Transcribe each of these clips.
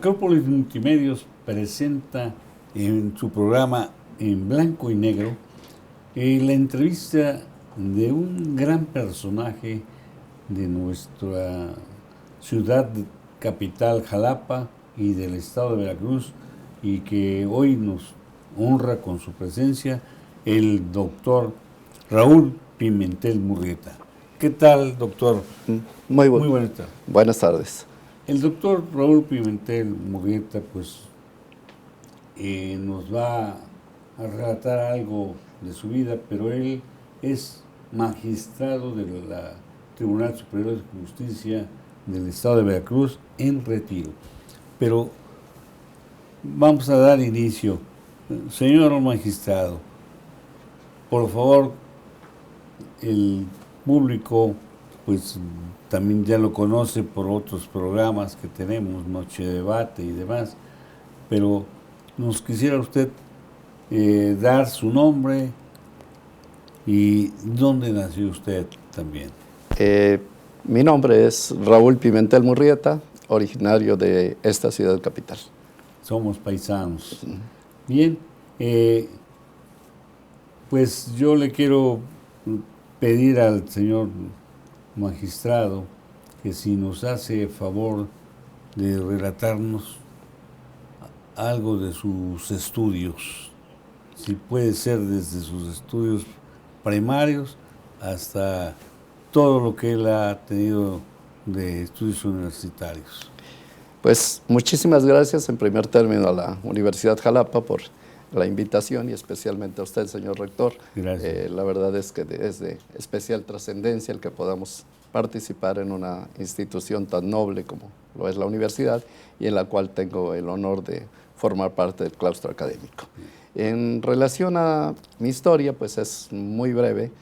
Acrópolis Multimedios presenta en su programa En Blanco y Negro la entrevista de un gran personaje de nuestra ciudad capital, Jalapa, y del estado de Veracruz, y que hoy nos honra con su presencia, el doctor Raúl Pimentel Murrieta. ¿Qué tal, doctor? Muy buenas tardes. Buenas tardes. El doctor Raúl Pimentel Murrieta, pues, nos va a relatar algo de su vida, pero él es magistrado del Tribunal Superior de Justicia del Estado de Veracruz en retiro. Pero vamos a dar inicio. Señor magistrado, por favor, el público pues también ya lo conoce por otros programas que tenemos, Noche de Debate y demás, pero nos quisiera usted dar su nombre y dónde nació usted también. Mi nombre es Raúl Pimentel Murrieta, originario de esta ciudad capital. Somos paisanos. Bien, pues yo le quiero pedir al señor magistrado que si nos hace favor de relatarnos algo de sus estudios, si puede ser desde sus estudios primarios hasta todo lo que él ha tenido de estudios universitarios. Pues muchísimas gracias en primer término a la Universidad Jalapa por la invitación y especialmente a usted, señor rector. Gracias. La verdad es que es de especial trascendencia el que podamos participar en una institución tan noble como lo es la universidad y en la cual tengo el honor de formar parte del claustro académico. En relación a mi historia, pues es muy breve.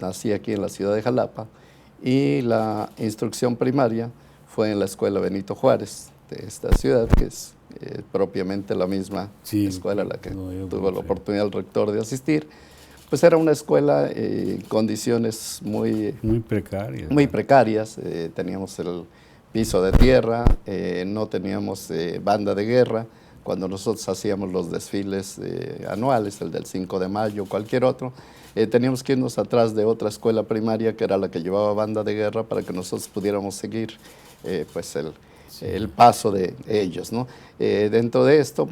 Nací aquí en la ciudad de Jalapa y la instrucción primaria fue en la Escuela Benito Juárez de esta ciudad, que es propiamente la misma escuela a la que tuvo la oportunidad el rector de asistir. Pues era una escuela en condiciones muy precarias. Muy precarias. Teníamos el piso de tierra, no teníamos banda de guerra. Cuando nosotros hacíamos los desfiles anuales, el del 5 de mayo, cualquier otro, teníamos que irnos atrás de otra escuela primaria que era la que llevaba banda de guerra para que nosotros pudiéramos seguir pues el paso de ellos, ¿no? Dentro de esto,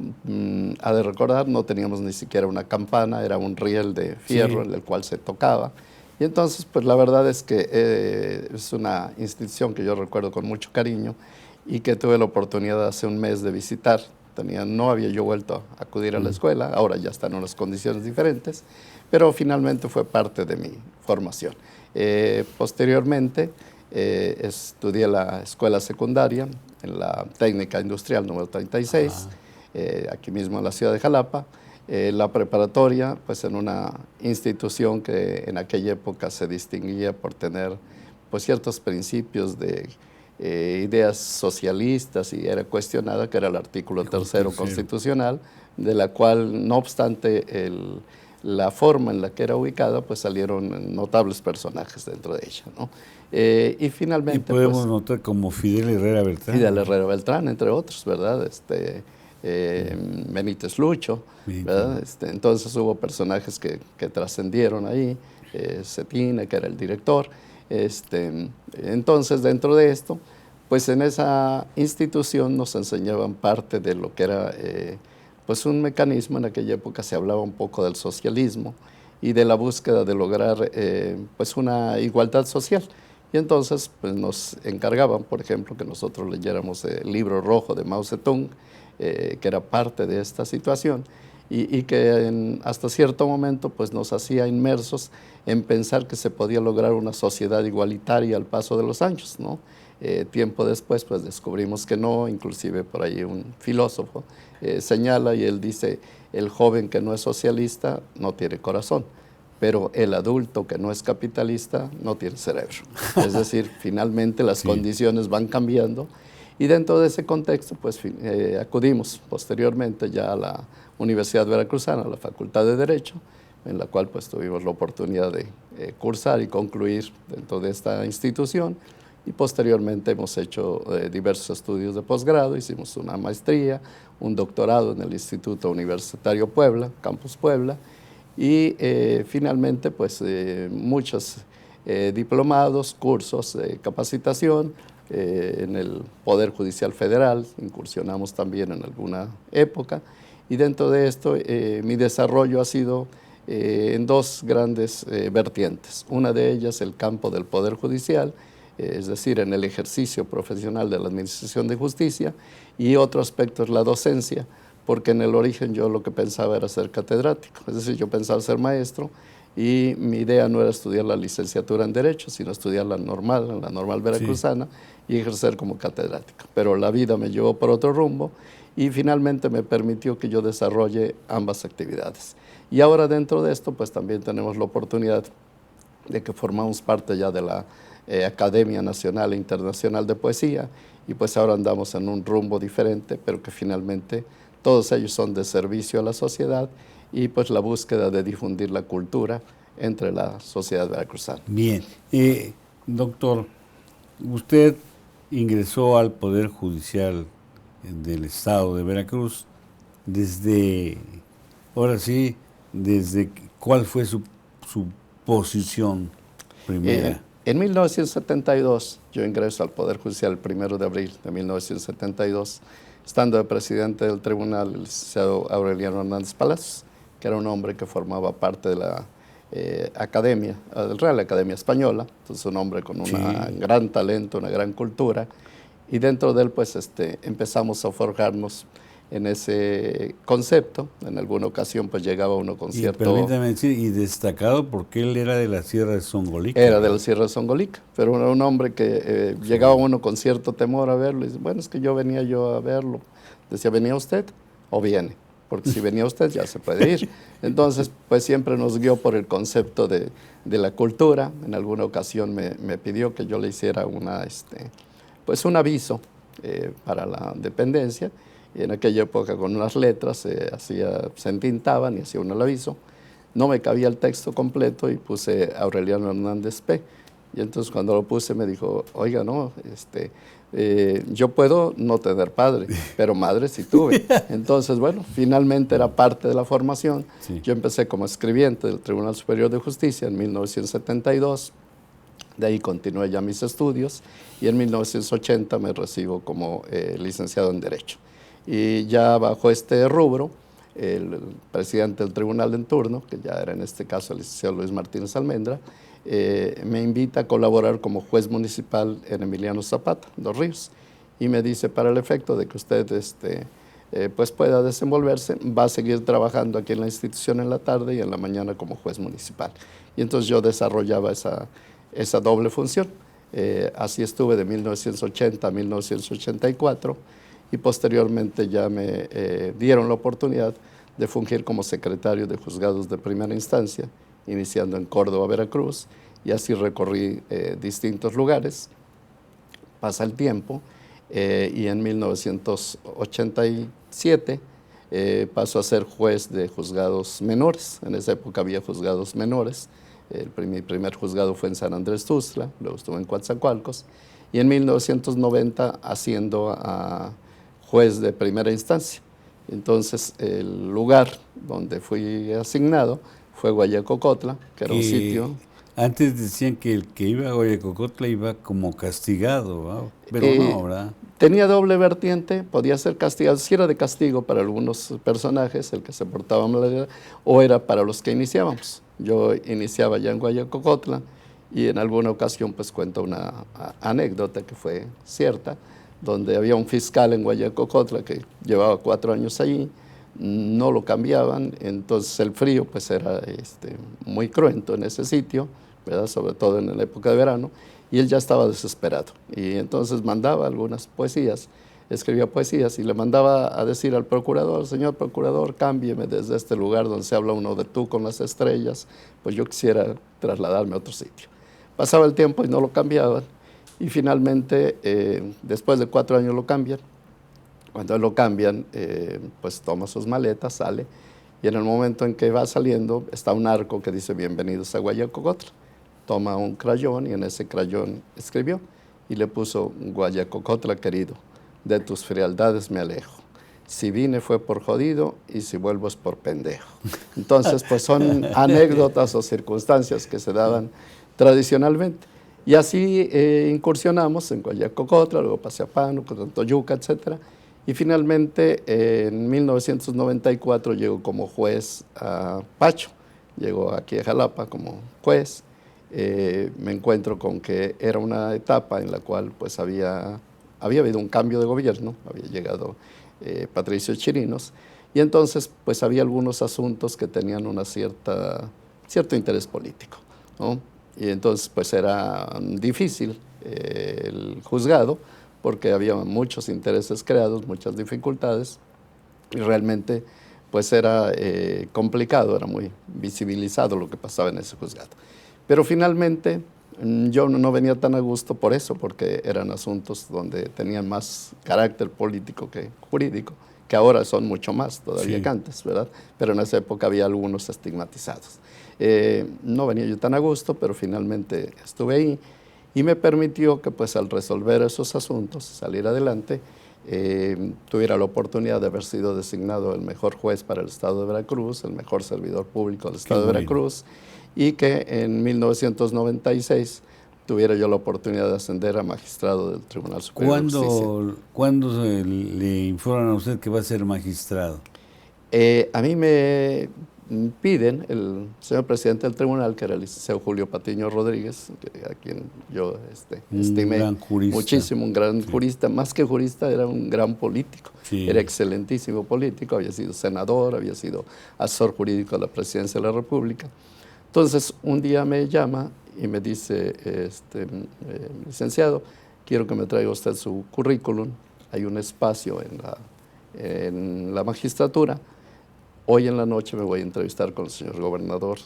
ha de recordar, no teníamos ni siquiera una campana, era un riel de fierro en el cual se tocaba. Y entonces, pues la verdad es que es una institución que yo recuerdo con mucho cariño y que tuve la oportunidad hace un mes de visitar. No había yo vuelto a acudir a la escuela, ahora ya están en unas condiciones diferentes, pero finalmente fue parte de mi formación. Posteriormente, estudié la escuela secundaria en la técnica industrial número 36, aquí mismo en la ciudad de Jalapa. La preparatoria, pues en una institución que en aquella época se distinguía por tener pues ciertos principios de ideas socialistas y era cuestionada, que era el artículo tercero constitucional, de la cual, no obstante la forma en la que era ubicada, pues salieron notables personajes dentro de ella, ¿no? Y finalmente... Y podemos notar como Fidel Herrera Beltrán. Fidel Herrera Beltrán, entre otros, ¿verdad? Benítez Lucho, ¿verdad? Entonces hubo personajes que trascendieron ahí, Cetina, que era el director. Entonces, dentro de esto, pues en esa institución nos enseñaban parte de lo que era pues un mecanismo. En aquella época se hablaba un poco del socialismo y de la búsqueda de lograr pues una igualdad social. Y entonces pues nos encargaban, por ejemplo, que nosotros leyéramos el libro rojo de Mao Zedong, que era parte de esta situación, y que hasta cierto momento pues nos hacía inmersos en pensar que se podía lograr una sociedad igualitaria al paso de los años, ¿no? Tiempo después pues descubrimos que no, inclusive por ahí un filósofo señala y él dice: el joven que no es socialista no tiene corazón, pero el adulto que no es capitalista no tiene cerebro. Es decir, finalmente las condiciones van cambiando. Y dentro de ese contexto, pues acudimos posteriormente ya a la Universidad Veracruzana, a la Facultad de Derecho, en la cual pues tuvimos la oportunidad de cursar y concluir dentro de esta institución. y posteriormente hemos hecho diversos estudios de posgrado, hicimos una maestría, un doctorado en el Instituto Universitario Puebla, Campus Puebla, y finalmente pues muchos diplomados, cursos de capacitación en el Poder Judicial Federal, incursionamos también en alguna época, y dentro de esto mi desarrollo ha sido en dos grandes vertientes. Una de ellas el campo del Poder Judicial, es decir, en el ejercicio profesional de la Administración de Justicia, y otro aspecto es la docencia, porque en el origen yo lo que pensaba era ser catedrático, es decir, yo pensaba ser maestro, y mi idea no era estudiar la licenciatura en Derecho, sino estudiar la normal veracruzana, sí, y ejercer como catedrático. Pero la vida me llevó por otro rumbo, y finalmente me permitió que yo desarrolle ambas actividades. Y ahora dentro de esto, pues también tenemos la oportunidad de que formamos parte ya de la Academia Nacional e Internacional de Poesía, y pues ahora andamos en un rumbo diferente, pero que finalmente todos ellos son de servicio a la sociedad y pues la búsqueda de difundir la cultura entre la sociedad veracruzana. Bien, doctor, usted ingresó al Poder Judicial del Estado de Veracruz desde, ahora sí, desde cuál fue su posición primera. En 1972 yo ingreso al Poder Judicial el 1 de abril de 1972, estando de presidente del tribunal el licenciado Aureliano Hernández Palacios, que era un hombre que formaba parte de la academia, del Real Academia Española, entonces un hombre con un gran talento, una gran cultura, y dentro de él pues empezamos a forjarnos en ese concepto. En alguna ocasión pues llegaba uno con cierto... Permítame decir, y destacado porque él era de la Sierra de Songolica. Era de la Sierra de Songolica, pero era un hombre que llegaba uno con cierto temor a verlo, y dice, bueno, es que venía yo a verlo. Decía, ¿venía usted o viene? Porque si venía usted ya se puede ir. Entonces, pues siempre nos guió por el concepto de la cultura. En alguna ocasión me pidió que yo le hiciera pues un aviso para la dependencia. Y en aquella época con unas letras se entintaban y hacía uno el aviso. No me cabía el texto completo y puse Aureliano Hernández P. Y entonces cuando lo puse me dijo, oiga, no, yo puedo no tener padre, pero madre sí tuve. Entonces, bueno, finalmente era parte de la formación. Sí. Yo empecé como escribiente del Tribunal Superior de Justicia en 1972. De ahí continué ya mis estudios y en 1980 me recibo como licenciado en Derecho. Y ya bajo este rubro, el presidente del tribunal en turno, que ya era en este caso el licenciado Luis Martínez Almendra, me invita a colaborar como juez municipal en Emiliano Zapata, Dos Ríos, y me dice, para el efecto de que usted pues pueda desenvolverse, va a seguir trabajando aquí en la institución en la tarde y en la mañana como juez municipal. Y entonces yo desarrollaba esa doble función. Así estuve de 1980 a 1984, y posteriormente ya me dieron la oportunidad de fungir como secretario de juzgados de primera instancia, iniciando en Córdoba, Veracruz, y así recorrí distintos lugares. Pasa el tiempo y en 1987 paso a ser juez de juzgados menores. En esa época había juzgados menores. Mi primer juzgado fue en San Andrés Tuxtla, luego estuve en Coatzacoalcos, y en 1990 asciendo a juez de primera instancia. Entonces, el lugar donde fui asignado fue Guayacocotla, que era un sitio... Antes decían que el que iba a Guayacocotla iba como castigado, ¿no? Pero no, ¿verdad? Tenía doble vertiente, podía ser castigado, si era de castigo para algunos personajes, el que se portaba mal, o era para los que iniciábamos. Yo iniciaba ya en Guayacocotla y en alguna ocasión pues cuento una anécdota que fue cierta, donde había un fiscal en Guayacocotla que llevaba 4 años allí, no lo cambiaban, entonces el frío pues era muy cruento en ese sitio, ¿verdad? Sobre todo en la época de verano, y él ya estaba desesperado, y entonces mandaba algunas poesías, escribía poesías y le mandaba a decir al procurador, señor procurador, cámbieme desde este lugar donde se habla uno de tú con las estrellas, pues yo quisiera trasladarme a otro sitio. Pasaba el tiempo y no lo cambiaban, y finalmente, después de 4 años lo cambian. Cuando lo cambian, pues toma sus maletas, sale, y en el momento en que va saliendo, está un arco que dice bienvenidos a Guayacocotla. Toma un crayón y en ese crayón escribió, y le puso: Guayacocotla querido, de tus frialdades me alejo. Si vine fue por jodido y si vuelvo es por pendejo. Entonces, pues son anécdotas o circunstancias que se daban tradicionalmente. Y así incursionamos en Guayacocotla, luego pasé a Pánuco, Tantoyuca, etc. Y finalmente, en 1994, llego como juez a Pacho. Llego aquí a Jalapa como juez. Me encuentro con que era una etapa en la cual pues había habido un cambio de gobierno, había llegado Patricio Chirinos, y entonces pues había algunos asuntos que tenían una cierto interés político, ¿no? Y entonces pues era difícil el juzgado, porque había muchos intereses creados, muchas dificultades, y realmente pues era complicado, era muy visibilizado lo que pasaba en ese juzgado. Pero finalmente yo no venía tan a gusto por eso, porque eran asuntos donde tenían más carácter político que jurídico, que ahora son mucho más todavía que antes, ¿verdad? Pero en esa época había algunos estigmatizados. No venía yo tan a gusto, pero finalmente estuve ahí y me permitió que pues al resolver esos asuntos, salir adelante, tuviera la oportunidad de haber sido designado el mejor juez para el Estado de Veracruz, el mejor servidor público del Estado de Veracruz, y que en 1996 tuviera yo la oportunidad de ascender a magistrado del Tribunal Superior de Justicia. ¿Cuándo le informan a usted que va a ser magistrado? A mí me piden, el señor presidente del tribunal, que era el licenciado Julio Patiño Rodríguez, a quien yo estimé muchísimo, un gran jurista, más que jurista, era un gran político, era excelentísimo político, había sido senador, había sido asesor jurídico de la presidencia de la República. Entonces, un día me llama y me dice: licenciado, quiero que me traiga usted su currículum, hay un espacio en la magistratura, hoy en la noche me voy a entrevistar con el señor gobernador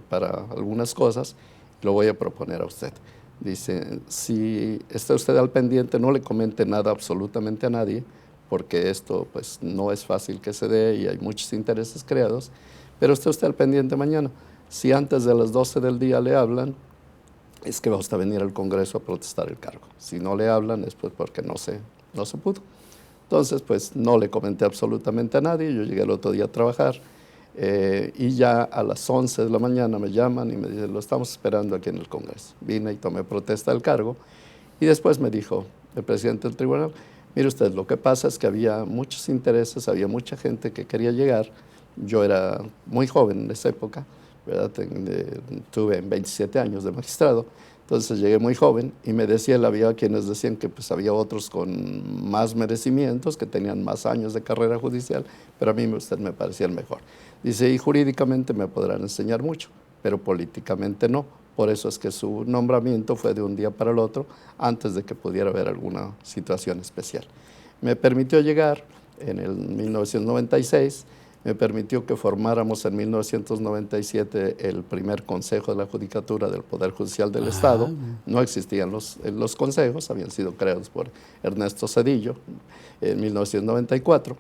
para algunas cosas, lo voy a proponer a usted. Dice: si está usted al pendiente, no le comente nada absolutamente a nadie, porque esto pues no es fácil que se dé y hay muchos intereses creados, pero esté usted al pendiente mañana. Si antes de las 12 del día le hablan, es que va usted a venir al Congreso a protestar el cargo. Si no le hablan, es pues porque no se pudo. Entonces, pues no le comenté absolutamente a nadie. Yo llegué el otro día a trabajar y ya a las 11 de la mañana me llaman y me dicen: lo estamos esperando aquí en el Congreso. Vine y tomé protesta del cargo y después me dijo el presidente del tribunal: mire usted, lo que pasa es que había muchos intereses, había mucha gente que quería llegar. Yo era muy joven en esa época, ¿verdad? Tuve 27 años de magistrado, entonces llegué muy joven y me decía, había quienes decían que pues había otros con más merecimientos, que tenían más años de carrera judicial, pero a mí usted me parecía el mejor. Dice: y jurídicamente me podrán enseñar mucho, pero políticamente no. Por eso es que su nombramiento fue de un día para el otro, antes de que pudiera haber alguna situación especial. Me permitió llegar en el 1996, me permitió que formáramos en 1997 el primer Consejo de la Judicatura del Poder Judicial del Estado. No existían los consejos, habían sido creados por Ernesto Zedillo en 1994.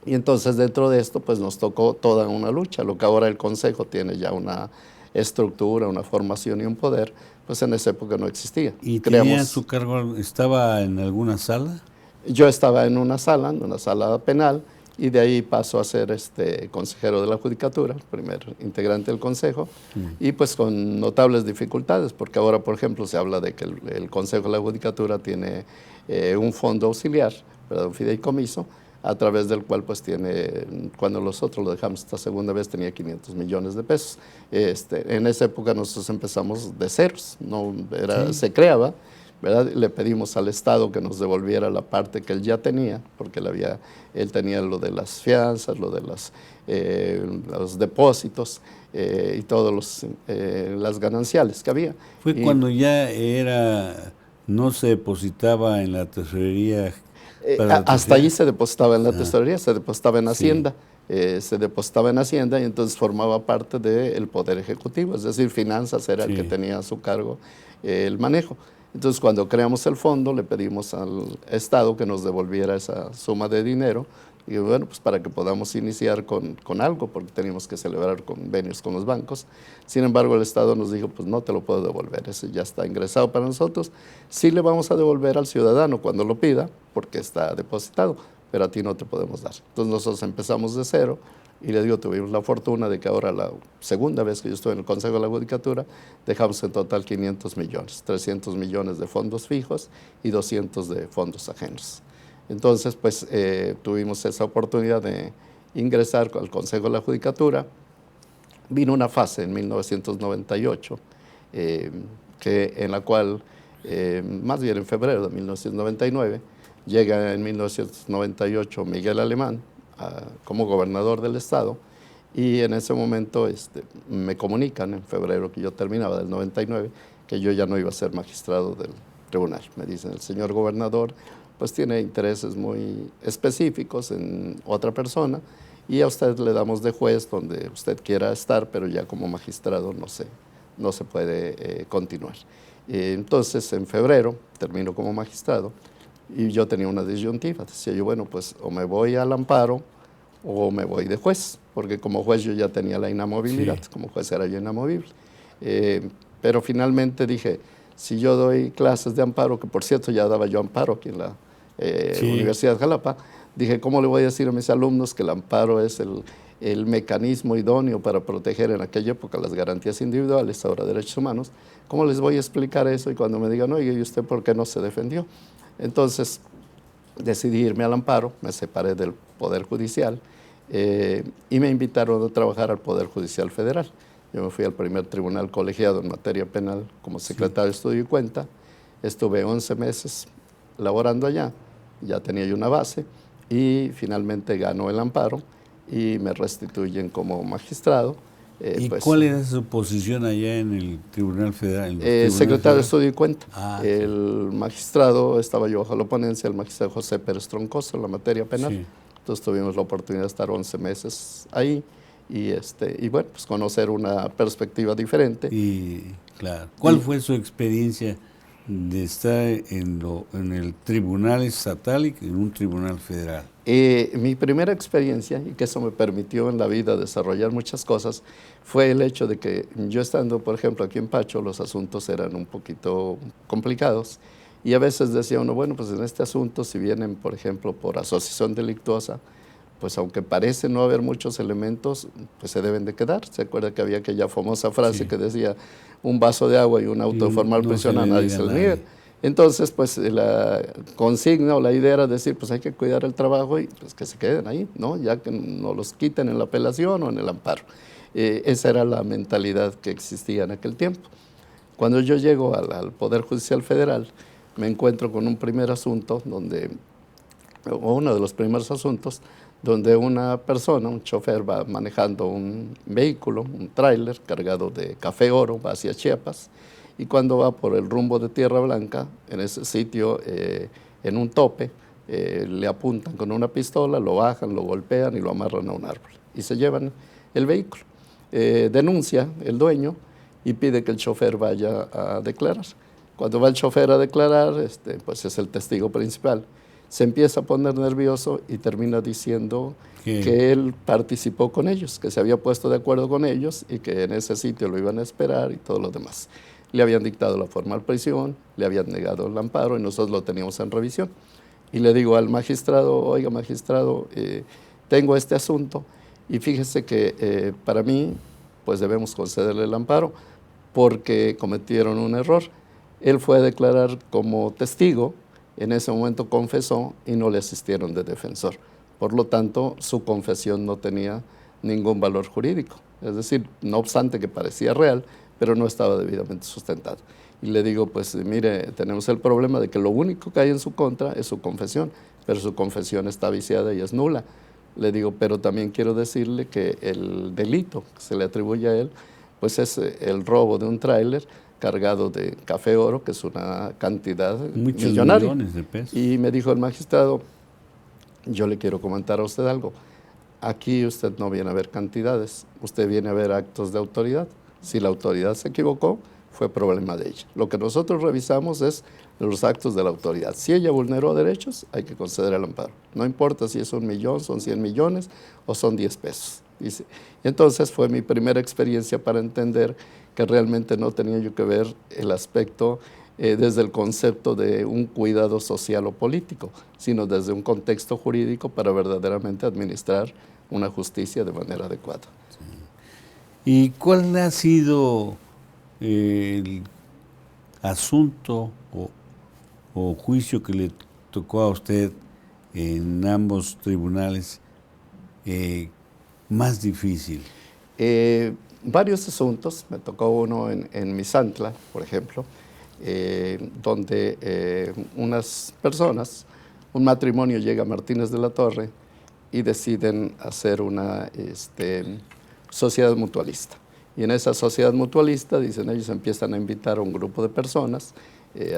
Y entonces dentro de esto pues nos tocó toda una lucha. Lo que ahora el Consejo tiene ya una estructura, una formación y un poder, pues en esa época no existía. ¿Y tenía su cargo, estaba en alguna sala? Yo estaba en una sala penal, y de ahí paso a ser consejero de la Judicatura, primer integrante del Consejo, y pues con notables dificultades, porque ahora, por ejemplo, se habla de que el Consejo de la Judicatura tiene un fondo auxiliar, ¿verdad? Un fideicomiso, a través del cual pues tiene, cuando nosotros lo dejamos esta segunda vez, tenía 500 millones de pesos. En esa época nosotros empezamos de ceros, se creaba, ¿verdad? Le pedimos al Estado que nos devolviera la parte que él ya tenía, porque él tenía lo de las fianzas, lo de los depósitos y todas las gananciales que había. Fue cuando ya no se depositaba en la tesorería. Hasta allí se depositaba en la tesorería, se depositaba en Hacienda. Se depositaba en Hacienda y entonces formaba parte del Poder Ejecutivo, es decir, Finanzas era el que tenía a su cargo el manejo. Entonces, cuando creamos el fondo, le pedimos al Estado que nos devolviera esa suma de dinero Y bueno, pues para que podamos iniciar con algo, porque teníamos que celebrar convenios con los bancos. Sin embargo, el Estado nos dijo, pues no te lo puedo devolver, ese ya está ingresado para nosotros. Sí le vamos a devolver al ciudadano cuando lo pida, porque está depositado, pero a ti no te podemos dar. Entonces nosotros empezamos de cero, y le digo, tuvimos la fortuna de que ahora la segunda vez que yo estuve en el Consejo de la Judicatura, dejamos en total 500 millones, 300 millones de fondos fijos y 200 de fondos ajenos. Entonces, pues tuvimos esa oportunidad de ingresar al Consejo de la Judicatura. Vino una fase en 1998, en la cual, más bien en febrero de 1999, llega en 1998 Miguel Alemán como gobernador del estado, y en ese momento me comunican en febrero, que yo terminaba del 99, que yo ya no iba a ser magistrado del tribunal. Me dicen, el señor gobernador pues tiene intereses muy específicos en otra persona, y a usted le damos de juez donde usted quiera estar, pero ya como magistrado no se puede continuar. Entonces, en febrero termino como magistrado, y yo tenía una disyuntiva. Decía yo, bueno, pues o me voy al amparo o me voy de juez, porque como juez yo ya tenía la inamovilidad, sí. Como juez era yo inamovible. Pero finalmente dije, si yo doy clases de amparo, que por cierto ya daba yo amparo aquí en la sí. Universidad de Jalapa, dije, ¿cómo le voy a decir a mis alumnos que el amparo es el mecanismo idóneo para proteger en aquella época las garantías individuales, ahora derechos humanos? ¿Cómo les voy a explicar eso? Y cuando me digan, oye, ¿y usted por qué no se defendió? Entonces decidí irme al amparo, me separé del Poder Judicial y me invitaron a trabajar al Poder Judicial Federal. Yo me fui al primer tribunal colegiado en materia penal como secretario de Estudio y Cuenta. Estuve 11 meses laborando allá, ya tenía yo una base, y finalmente ganó el amparo y me restituyen como magistrado. ¿Y pues, cuál era su posición allá en el Tribunal Federal? Secretario de Estudio y Cuenta. Ah, el magistrado, estaba yo bajo la ponencia, el magistrado José Pérez Troncoso en la materia penal. Sí. Entonces tuvimos la oportunidad de estar 11 meses ahí y bueno, pues conocer una perspectiva diferente. Y claro, ¿cuál fue su experiencia de estar en el tribunal estatal y en un tribunal federal? Mi primera experiencia, y que eso me permitió en la vida desarrollar muchas cosas, fue el hecho de que yo estando, por ejemplo, aquí en Pacho, los asuntos eran un poquito complicados, y a veces decía uno, bueno, pues en este asunto, si vienen, por ejemplo, por asociación delictuosa, pues aunque parece no haber muchos elementos, pues se deben de quedar. ¿Se acuerda que había aquella famosa frase que decía, un vaso de agua y un auto de formal prisión a nadie se le niega? Entonces, pues la consigna o la idea era decir, pues hay que cuidar el trabajo y pues que se queden ahí, ¿no? Ya que no los quiten en la apelación o en el amparo. Esa era la mentalidad que existía en aquel tiempo. Cuando yo llego al Poder Judicial Federal, me encuentro con un primer asunto o uno de los primeros asuntos, donde una persona, un chofer, va manejando un vehículo, un tráiler cargado de café oro, va hacia Chiapas, y cuando va por el rumbo de Tierra Blanca, en ese sitio, en un tope, le apuntan con una pistola, lo bajan, lo golpean y lo amarran a un árbol, y se llevan el vehículo. Denuncia el dueño y pide que el chofer vaya a declarar. Cuando va el chofer a declarar, pues es el testigo principal. Se empieza a poner nervioso y termina diciendo que él participó con ellos, que se había puesto de acuerdo con ellos y que en ese sitio lo iban a esperar y todo lo demás. Le habían dictado la formal prisión, le habían negado el amparo y nosotros lo teníamos en revisión. Y le digo al magistrado, oiga magistrado, tengo este asunto y fíjese que para mí pues debemos concederle el amparo porque cometieron un error. Él fue a declarar como testigo, en ese momento confesó y no le asistieron de defensor. Por lo tanto, su confesión no tenía ningún valor jurídico. Es decir, no obstante que parecía real, pero no estaba debidamente sustentado. Y le digo, pues mire, tenemos el problema de que lo único que hay en su contra es su confesión, pero su confesión está viciada y es nula. Le digo, pero también quiero decirle que el delito que se le atribuye a él, pues es el robo de un tráiler cargado de café oro, que es una cantidad millonaria. Millones de pesos. Y me dijo el magistrado, yo le quiero comentar a usted algo. Aquí usted no viene a ver cantidades, usted viene a ver actos de autoridad. Si la autoridad se equivocó, fue problema de ella. Lo que nosotros revisamos es los actos de la autoridad. Si ella vulneró derechos, hay que conceder el amparo. No importa si es 1 millón, son 100 millones o son 10 pesos. Dice. Entonces fue mi primera experiencia para entender que realmente no tenía yo que ver el aspecto desde el concepto de un cuidado social o político, sino desde un contexto jurídico para verdaderamente administrar una justicia de manera adecuada. Sí. ¿Y cuál ha sido el asunto o juicio que le tocó a usted en ambos tribunales más difícil? Varios asuntos. Me tocó uno en Misantla, por ejemplo, donde unas personas, un matrimonio llega a Martínez de la Torre y deciden hacer una sociedad mutualista. Y en esa sociedad mutualista, dicen ellos, empiezan a invitar a un grupo de personas,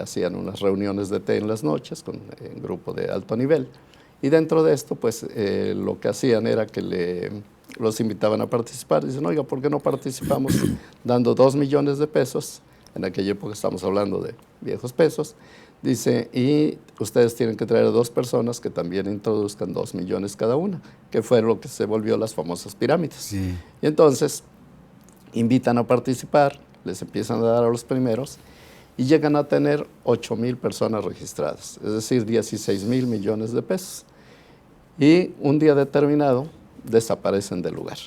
hacían unas reuniones de té en las noches con un grupo de alto nivel. Y dentro de esto, pues lo que hacían era que los invitaban a participar. Dicen, oiga, ¿por qué no participamos dando 2 millones de pesos? En aquella época estamos hablando de viejos pesos. Dice, y ustedes tienen que traer a 2 personas que también introduzcan 2 millones cada una, que fue lo que se volvió las famosas pirámides. Sí. Y entonces invitan a participar, les empiezan a dar a los primeros y llegan a tener 8,000 personas registradas, es decir, 16,000 millones de pesos. Y un día determinado desaparecen del lugar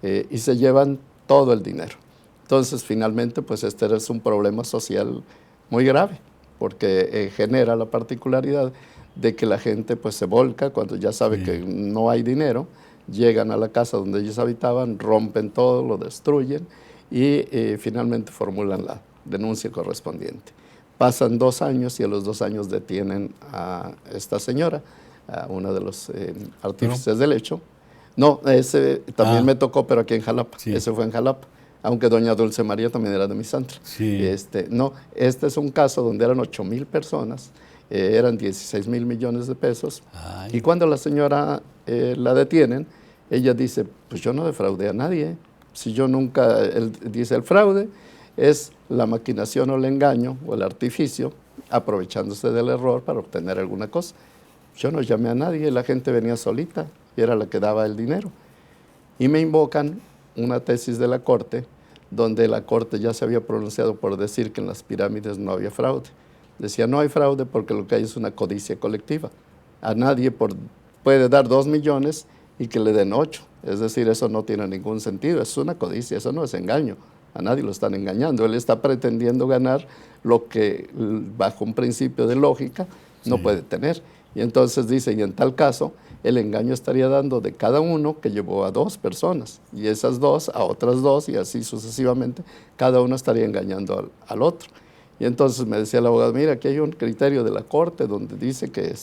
y se llevan todo el dinero. Entonces, finalmente, pues este es un problema social muy grave, porque genera la particularidad de que la gente pues se volca cuando ya sabe que no hay dinero, llegan a la casa donde ellos habitaban, rompen todo, lo destruyen y finalmente formulan la denuncia correspondiente. Pasan 2 años y a los 2 años detienen a esta señora, a una de los artífices del hecho. No, ese también me tocó, pero aquí en Jalapa. Sí. Ese fue en Jalapa, aunque doña Dulce María también era de Misantla. Sí. No, este es un caso donde eran 8,000 personas, eran 16,000 millones de pesos. Ay. Y cuando la señora la detienen, ella dice, pues yo no defraudé a nadie. Si yo nunca, dice, el fraude es la maquinación o el engaño o el artificio, aprovechándose del error para obtener alguna cosa. Yo no llamé a nadie, la gente venía solita y era la que daba el dinero. Y me invocan una tesis de la Corte, donde la Corte ya se había pronunciado por decir que en las pirámides no había fraude. Decía, no hay fraude porque lo que hay es una codicia colectiva. A nadie puede dar 2 millones y que le den 8. Es decir, eso no tiene ningún sentido, es una codicia, eso no es engaño. A nadie lo están engañando. Él está pretendiendo ganar lo que, bajo un principio de lógica, no puede tener. Y entonces dice, y en tal caso, el engaño estaría dando de cada uno que llevó a 2 personas, y esas 2 a otras 2, y así sucesivamente, cada uno estaría engañando al otro. Y entonces me decía el abogado, mira, aquí hay un criterio de la Corte donde dice que,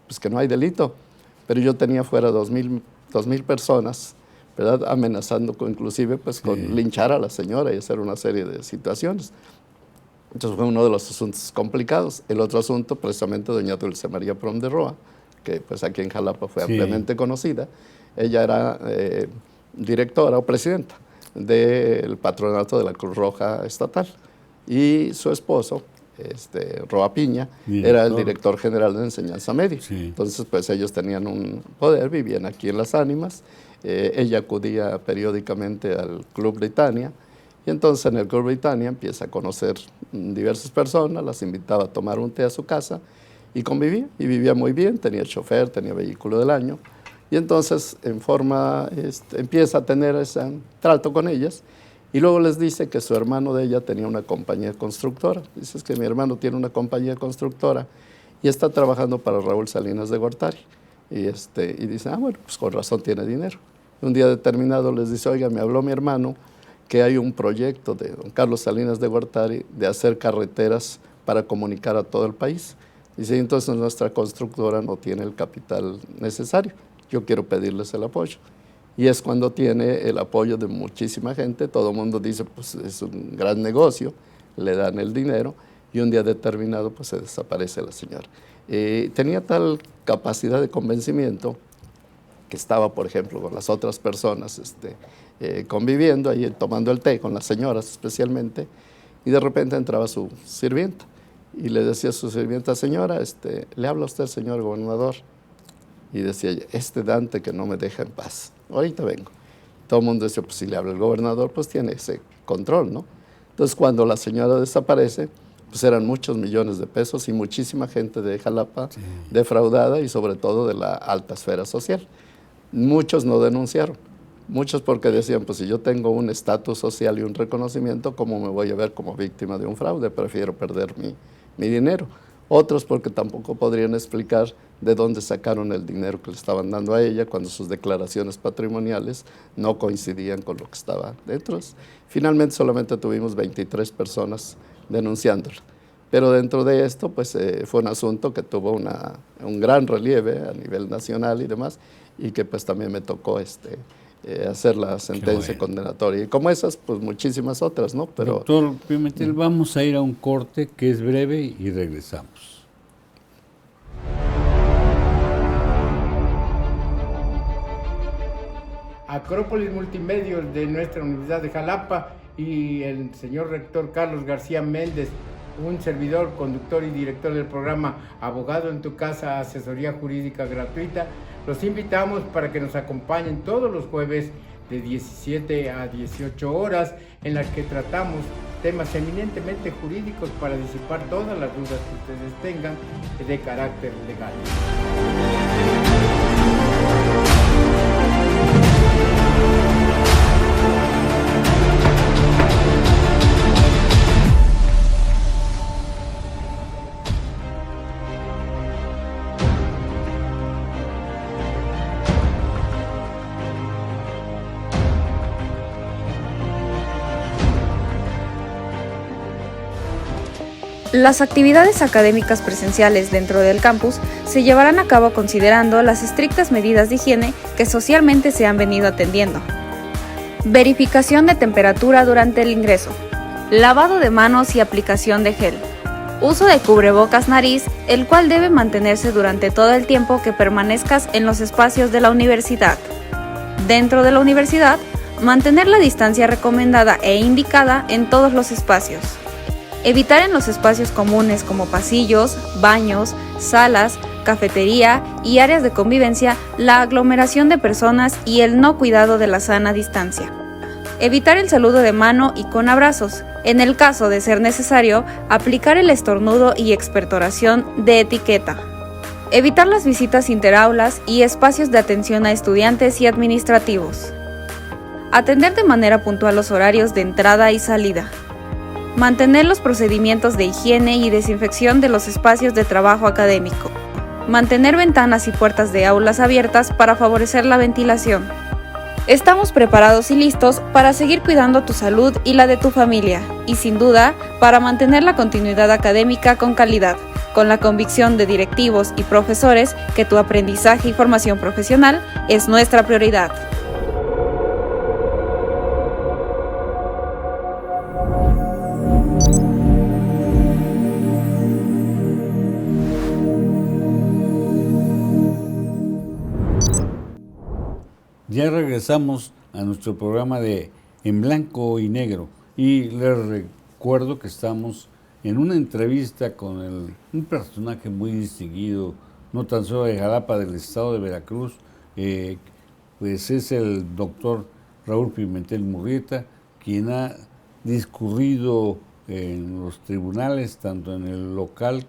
pues que no hay delito, pero yo tenía fuera 2,000 personas, ¿verdad?, amenazando inclusive pues, con linchar a la señora y hacer una serie de situaciones. Entonces fue uno de los asuntos complicados. El otro asunto, precisamente, doña Dulce María Prom de Roa, que pues aquí en Jalapa fue ampliamente conocida. Ella era directora o presidenta del patronato de la Cruz Roja Estatal. Y su esposo, Roa Piña, era el director general de enseñanza media. Sí. Entonces, pues ellos tenían un poder, vivían aquí en Las Ánimas. Ella acudía periódicamente al Club Britannia. Y entonces en el Club Britannia empieza a conocer diversas personas, las invitaba a tomar un té a su casa y convivía, y vivía muy bien, tenía chofer, tenía vehículo del año. Y entonces empieza a tener ese trato con ellas y luego les dice que su hermano de ella tenía una compañía constructora. Dice, es que mi hermano tiene una compañía constructora y está trabajando para Raúl Salinas de Gortari. Y dice, bueno, pues con razón tiene dinero. Un día determinado les dice, oiga, me habló mi hermano que hay un proyecto de don Carlos Salinas de Gortari de hacer carreteras para comunicar a todo el país. Dice, entonces nuestra constructora no tiene el capital necesario, yo quiero pedirles el apoyo. Y es cuando tiene el apoyo de muchísima gente, todo el mundo dice, pues es un gran negocio, le dan el dinero y un día determinado pues se desaparece la señora. Tenía tal capacidad de convencimiento que estaba, por ejemplo, con las otras personas conviviendo ahí, tomando el té, con las señoras especialmente, y de repente entraba su sirvienta y le decía a su sirvienta, señora, le habla a usted, señor gobernador. Y decía ella, Dante que no me deja en paz, ahorita vengo. Todo el mundo decía, pues si le habla el gobernador, pues tiene ese control, ¿no? Entonces cuando la señora desaparece, pues eran muchos millones de pesos y muchísima gente de Jalapa defraudada y sobre todo de la alta esfera social. Muchos no denunciaron, muchos porque decían, pues si yo tengo un estatus social y un reconocimiento, ¿cómo me voy a ver como víctima de un fraude? Prefiero perder mi dinero. Otros porque tampoco podrían explicar de dónde sacaron el dinero que le estaban dando a ella cuando sus declaraciones patrimoniales no coincidían con lo que estaba dentro. Finalmente solamente tuvimos 23 personas denunciándola. Pero dentro de esto, pues fue un asunto que tuvo un gran relieve a nivel nacional y demás, y que pues también me tocó hacer la sentencia condenatoria. Y como esas, pues muchísimas otras, ¿no? Pero, doctor Pimentel, vamos a ir a un corte que es breve y regresamos. Acrópolis Multimedios de nuestra Universidad de Jalapa y el señor rector Carlos García Méndez, un servidor, conductor y director del programa Abogado en tu Casa, asesoría jurídica gratuita. Los invitamos para que nos acompañen todos los jueves de 17 a 18 horas, en las que tratamos temas eminentemente jurídicos para disipar todas las dudas que ustedes tengan de carácter legal. Las actividades académicas presenciales dentro del campus se llevarán a cabo considerando las estrictas medidas de higiene que socialmente se han venido atendiendo. Verificación de temperatura durante el ingreso. Lavado de manos y aplicación de gel. Uso de cubrebocas nariz, el cual debe mantenerse durante todo el tiempo que permanezcas en los espacios de la universidad. Dentro de la universidad, mantener la distancia recomendada e indicada en todos los espacios. Evitar en los espacios comunes como pasillos, baños, salas, cafetería y áreas de convivencia la aglomeración de personas y el no cuidado de la sana distancia. Evitar el saludo de mano y con abrazos. En el caso de ser necesario, aplicar el estornudo y expectoración de etiqueta. Evitar las visitas interaulas y espacios de atención a estudiantes y administrativos. Atender de manera puntual los horarios de entrada y salida. Mantener los procedimientos de higiene y desinfección de los espacios de trabajo académico. Mantener ventanas y puertas de aulas abiertas para favorecer la ventilación. Estamos preparados y listos para seguir cuidando tu salud y la de tu familia, y sin duda, para mantener la continuidad académica con calidad, con la convicción de directivos y profesores que tu aprendizaje y formación profesional es nuestra prioridad. Ya regresamos a nuestro programa de En Blanco y Negro y les recuerdo que estamos en una entrevista con un personaje muy distinguido, no tan solo de Jalapa, del estado de Veracruz, pues es el doctor Raúl Pimentel Murrieta, quien ha discurrido en los tribunales, tanto en el local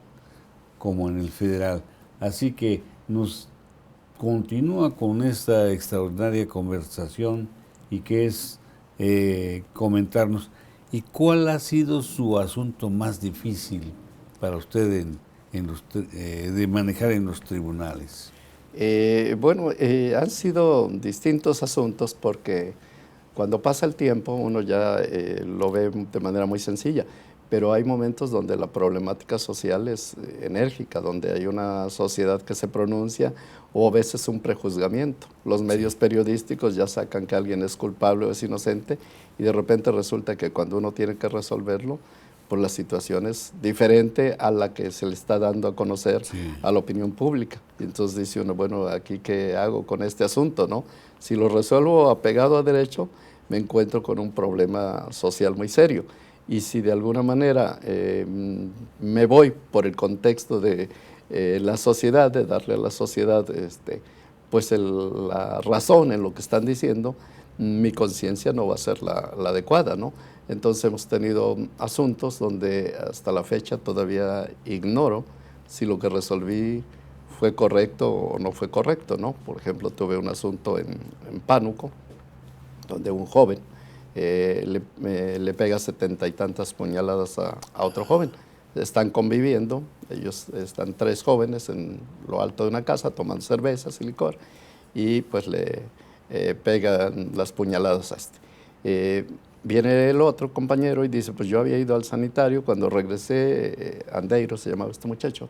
como en el federal. Así que nos continúa con esta extraordinaria conversación y que es comentarnos, ¿y cuál ha sido su asunto más difícil para usted de manejar en los tribunales? Han sido distintos asuntos porque cuando pasa el tiempo uno ya lo ve de manera muy sencilla, pero hay momentos donde la problemática social es enérgica, donde hay una sociedad que se pronuncia o a veces un prejuzgamiento. Los medios periodísticos ya sacan que alguien es culpable o es inocente y de repente resulta que cuando uno tiene que resolverlo, pues la situación es diferente a la que se le está dando a conocer a la opinión pública. Y entonces dice uno, bueno, ¿aquí qué hago con este asunto, no? Si lo resuelvo apegado a derecho, me encuentro con un problema social muy serio. y si de alguna manera me voy por el contexto de la sociedad, de darle a la sociedad pues la razón en lo que están diciendo, mi conciencia no va a ser la adecuada, ¿no? Entonces hemos tenido asuntos donde hasta la fecha todavía ignoro si lo que resolví fue correcto o no fue correcto, ¿no? Por ejemplo, tuve un asunto en Pánuco, donde un joven le pega 70 y tantas puñaladas a otro joven. Están conviviendo, ellos están 3 jóvenes en lo alto de una casa, toman cervezas y licor, y pues le pegan las puñaladas a viene el otro compañero y dice, pues yo había ido al sanitario, cuando regresé, Andeiro se llamaba este muchacho,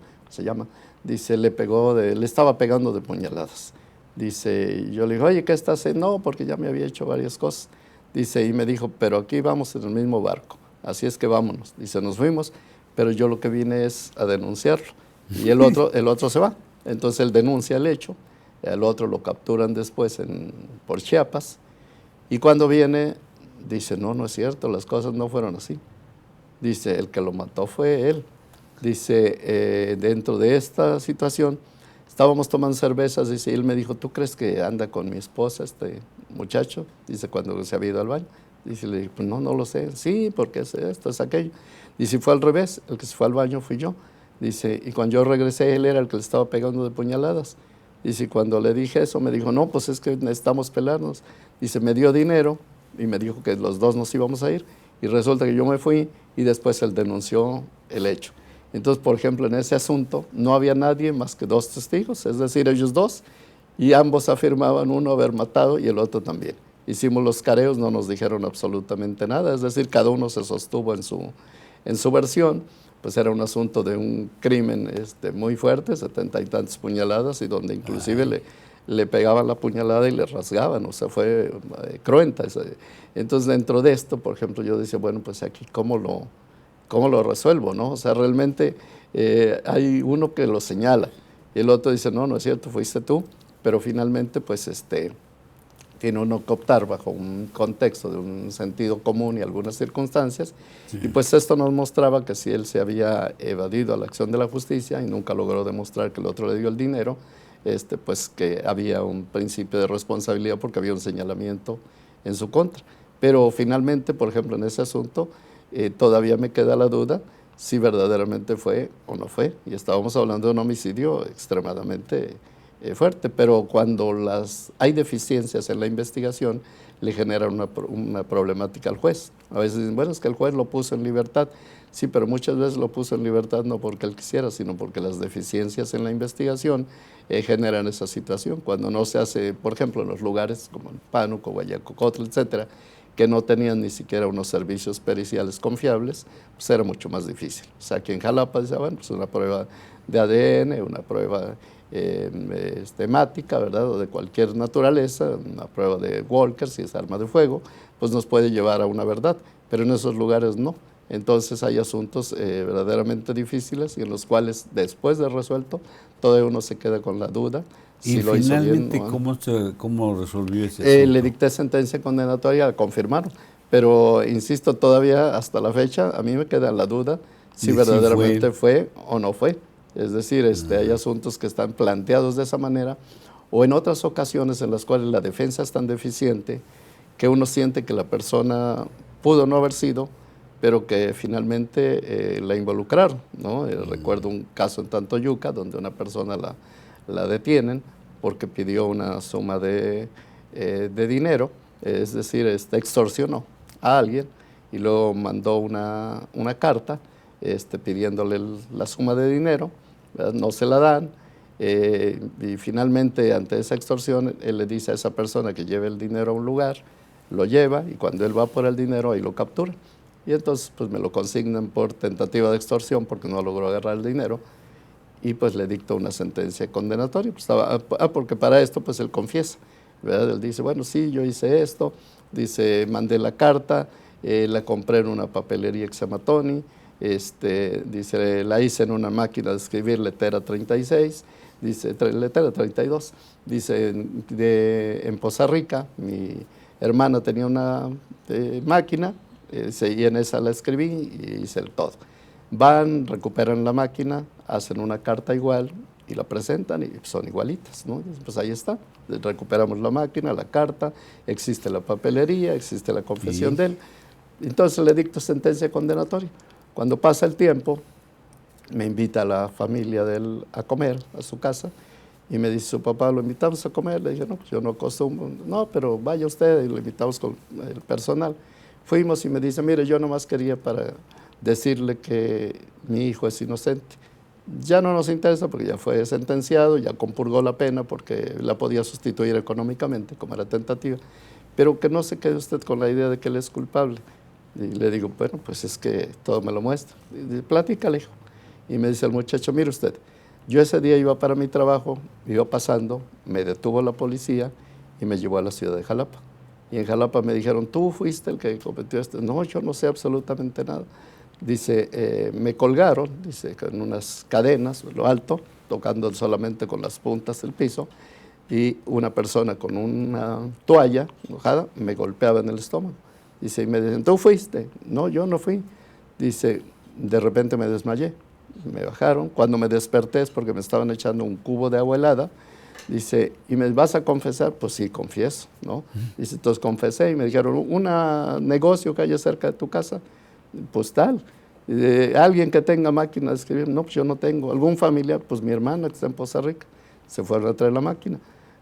dice, le estaba pegando de puñaladas. Dice, y yo le digo, oye, ¿qué estás haciendo? No, porque ya me había hecho varias cosas. Dice, y me dijo, pero aquí vamos en el mismo barco, así es que vámonos. Dice, nos fuimos, pero yo lo que vine es a denunciarlo. Y el otro se va. Entonces él denuncia el hecho, el otro lo capturan después por Chiapas, y cuando viene, dice, no es cierto, las cosas no fueron así. Dice, el que lo mató fue él. Dice, dentro de esta situación, estábamos tomando cervezas, dice, y él me dijo, ¿tú crees que anda con mi esposa este muchacho? Dice, cuando se había ido al baño. Dice, le dije, pues no lo sé. Sí, porque es esto, es aquello. Dice, fue al revés, el que se fue al baño fui yo. Dice, y cuando yo regresé, él era el que le estaba pegando de puñaladas. Dice, y cuando le dije eso, me dijo, no, pues es que necesitamos pelarnos. Dice, me dio dinero y me dijo que los dos nos íbamos a ir. Y resulta que yo me fui y después él denunció el hecho. Entonces, por ejemplo, en ese asunto no había nadie más que 2 testigos, es decir, ellos 2, y ambos afirmaban, uno haber matado y el otro también. Hicimos los careos, no nos dijeron absolutamente nada, es decir, cada uno se sostuvo en su versión. Pues era un asunto de un crimen muy fuerte, 70 y tantas puñaladas, y donde inclusive le pegaban la puñalada y le rasgaban, o sea, fue cruenta. Entonces, dentro de esto, por ejemplo, yo decía, bueno, pues aquí, ¿cómo lo resuelvo, no? O sea, realmente hay uno que lo señala, y el otro dice, no es cierto, fuiste tú, pero finalmente, pues, tiene uno que optar bajo un contexto de un sentido común y algunas circunstancias, sí. Y pues esto nos mostraba que si él se había evadido a la acción de la justicia y nunca logró demostrar que el otro le dio el dinero, pues que había un principio de responsabilidad porque había un señalamiento en su contra. Pero finalmente, por ejemplo, en ese asunto, todavía me queda la duda si verdaderamente fue o no fue, y estábamos hablando de un homicidio extremadamente fuerte, pero cuando hay deficiencias en la investigación, le genera una problemática al juez. A veces dicen, bueno, es que el juez lo puso en libertad. Sí, pero muchas veces lo puso en libertad no porque él quisiera, sino porque las deficiencias en la investigación generan esa situación. Cuando no se hace, por ejemplo, en los lugares como en Pánuco, Guayacocotl, etcétera, que no tenían ni siquiera unos servicios periciales confiables, pues era mucho más difícil. O sea, aquí en Jalapa, bueno, pues una prueba de ADN, una prueba hemática, ¿verdad?, o de cualquier naturaleza, una prueba de Walker, si es arma de fuego, pues nos puede llevar a una verdad, pero en esos lugares no. Entonces hay asuntos verdaderamente difíciles y en los cuales después de resuelto, todo uno se queda con la duda. ¿Y si lo finalmente hizo bien, ¿no? ¿Cómo resolvió ese asunto? Le dicté sentencia condenatoria, la confirmaron, pero insisto, todavía hasta la fecha a mí me queda la duda si verdaderamente fue o no fue. Es decir, hay asuntos que están planteados de esa manera, o en otras ocasiones en las cuales la defensa es tan deficiente que uno siente que la persona pudo no haber sido, pero que finalmente la involucraron, ¿no? Recuerdo un caso en Tantoyuca donde una persona la detienen porque pidió una suma de dinero, es decir, extorsionó a alguien y luego mandó una carta pidiéndole la suma de dinero, ¿verdad? No se la dan, y finalmente ante esa extorsión él le dice a esa persona que lleve el dinero a un lugar, lo lleva y cuando él va por el dinero ahí lo captura. Y entonces pues me lo consignan por tentativa de extorsión porque no logró agarrar el dinero y pues le dictó una sentencia condenatoria. Pues porque para esto pues él confiesa, ¿verdad? Él dice, bueno, sí, yo hice esto, dice, mandé la carta, la compré en una papelería que se llama Tony, dice, la hice en una máquina de escribir letera 36, dice, letera 32, dice, en Poza Rica, mi hermana tenía una máquina, Y en esa la escribí y hice el todo. Van, recuperan la máquina, hacen una carta igual y la presentan y son igualitas, ¿no? Pues ahí está, recuperamos la máquina, la carta, existe la papelería, existe la confesión de él. Entonces le dicto sentencia condenatoria. Cuando pasa el tiempo, me invita a la familia de él a comer a su casa y me dice su papá, ¿lo invitamos a comer? Le dije, no, pues yo no acostumbro. No, pero vaya usted, y lo invitamos con el personal. Fuimos y me dice, mire, yo nomás quería para decirle que mi hijo es inocente. Ya no nos interesa porque ya fue sentenciado, ya compurgó la pena porque la podía sustituir económicamente, como era tentativa, pero que no se quede usted con la idea de que él es culpable. Y le digo, bueno, pues es que todo me lo muestra. Y platícale, hijo. Y me dice el muchacho, mire usted, yo ese día iba para mi trabajo, iba pasando, me detuvo la policía y me llevó a la ciudad de Jalapa. Y en Jalapa me dijeron, ¿tú fuiste el que cometió esto? No, yo no sé absolutamente nada. Dice, me colgaron, dice, con unas cadenas, lo alto, tocando solamente con las puntas del piso, y una persona con una toalla mojada me golpeaba en el estómago. Dice, y me dicen, ¿tú fuiste? No, yo no fui. Dice, de repente me desmayé, me bajaron. Cuando me desperté es porque me estaban echando un cubo de agua helada. Dice, ¿y me vas a confesar? Pues sí, confieso, ¿no? Dice, entonces confesé y me dijeron, ¿un negocio que haya cerca de tu casa? Pues tal. ¿Alguien que tenga máquina de escribir? No, pues yo no tengo. ¿Algún familiar? Pues mi hermana que está en Poza Rica. Se fue a traer la máquina.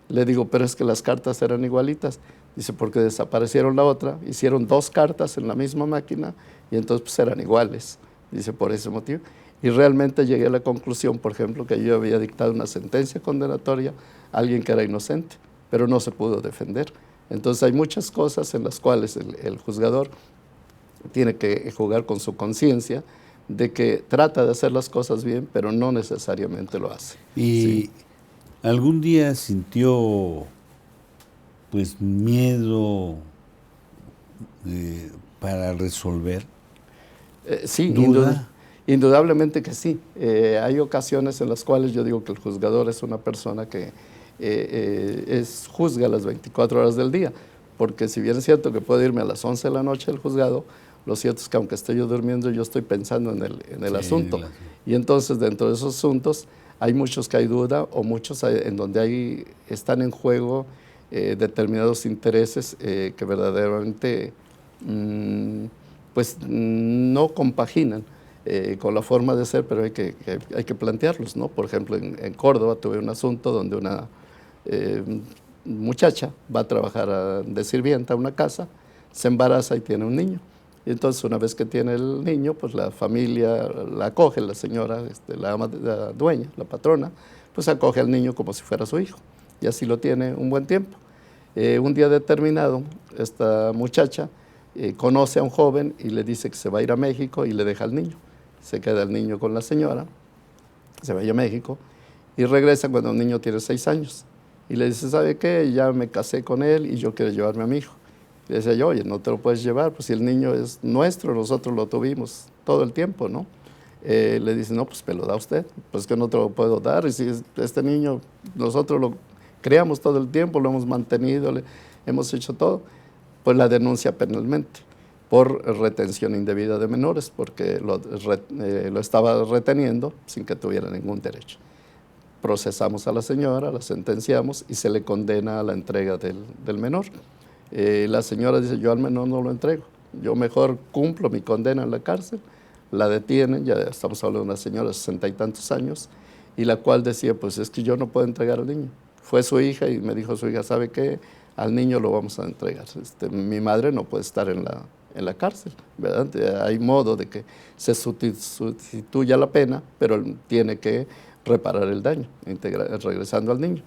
Le digo, pero es que las cartas eran igualitas. Dice, porque desaparecieron la otra, hicieron 2 cartas en la misma máquina y entonces pues eran iguales. Dice, por ese motivo. Y realmente llegué a la conclusión, por ejemplo, que yo había dictado una sentencia condenatoria a alguien que era inocente, pero no se pudo defender. Entonces hay muchas cosas en las cuales el juzgador tiene que jugar con su conciencia de que trata de hacer las cosas bien, pero no necesariamente lo hace. ¿Y sí, algún día sintió pues miedo para resolver? Sí, ¿Duda? Indudablemente que sí. Hay ocasiones en las cuales yo digo que el juzgador es una persona que juzga las 24 horas del día, porque si bien es cierto que puedo irme a las 11 de la noche al juzgado, lo cierto es que aunque esté yo durmiendo, yo estoy pensando en el asunto. Y entonces dentro de esos asuntos hay muchos que hay duda o muchos en donde están en juego determinados intereses que verdaderamente pues no compaginan con la forma de ser, pero hay que plantearlos, ¿no? Por ejemplo, en Córdoba tuve un asunto donde una muchacha va a trabajar de sirvienta a una casa, se embaraza y tiene un niño. Y entonces una vez que tiene el niño, pues la familia la acoge, la señora, la dueña, la patrona, pues acoge al niño como si fuera su hijo. Y así lo tiene un buen tiempo. Un día determinado, esta muchacha conoce a un joven y le dice que se va a ir a México y le deja al niño. Se queda el niño con la señora, se va a México y regresa cuando el niño tiene 6 años. Y le dice, ¿sabe qué? Ya me casé con él y yo quiero llevarme a mi hijo. Le decía yo, oye, no te lo puedes llevar, pues si el niño es nuestro, nosotros lo tuvimos todo el tiempo, ¿no? Le dice, no, pues me lo da usted, pues que no te lo puedo dar, y si este niño nosotros lo criamos todo el tiempo, lo hemos mantenido, hemos hecho todo, pues la denuncia penalmente por retención indebida de menores, porque lo estaba reteniendo sin que tuviera ningún derecho. Procesamos a la señora, la sentenciamos y se le condena a la entrega del menor. La señora dice, yo al menor no lo entrego, yo mejor cumplo mi condena en la cárcel. La detienen, ya estamos hablando de una señora de 60 y tantos años, y la cual decía, pues es que yo no puedo entregar al niño. Fue su hija y me dijo su hija, ¿sabe qué? Al niño lo vamos a entregar. Mi madre no puede estar en la cárcel, ¿verdad? Hay modo de que se sustituya la pena, pero tiene que reparar el daño, regresando al niño.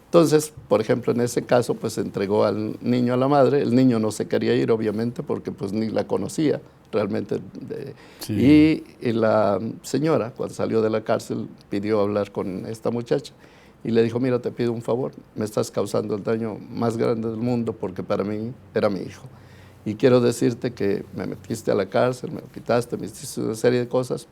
Entonces, por ejemplo, en ese caso, pues entregó al niño a la madre. El niño no se quería ir, obviamente, porque pues ni la conocía realmente. Sí. Y la señora, cuando salió de la cárcel, pidió hablar con esta muchacha y le dijo, mira, te pido un favor, me estás causando el daño más grande del mundo porque para mí era mi hijo. Y quiero decirte que me metiste a la cárcel, me lo quitaste, me hiciste una serie de cosas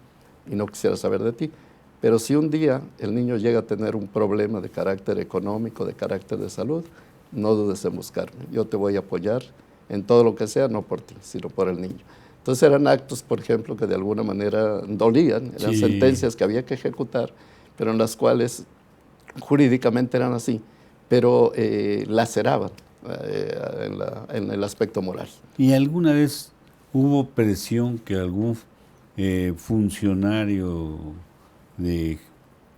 y no quisiera saber de ti. Pero si un día el niño llega a tener un problema de carácter económico, de carácter de salud, no dudes en buscarme. Yo te voy a apoyar en todo lo que sea, no por ti, sino por el niño. Entonces eran actos, por ejemplo, que de alguna manera dolían, eran sentencias que había que ejecutar, pero en las cuales jurídicamente eran así, pero laceraban en el aspecto moral. ¿Y alguna vez hubo presión que algún funcionario de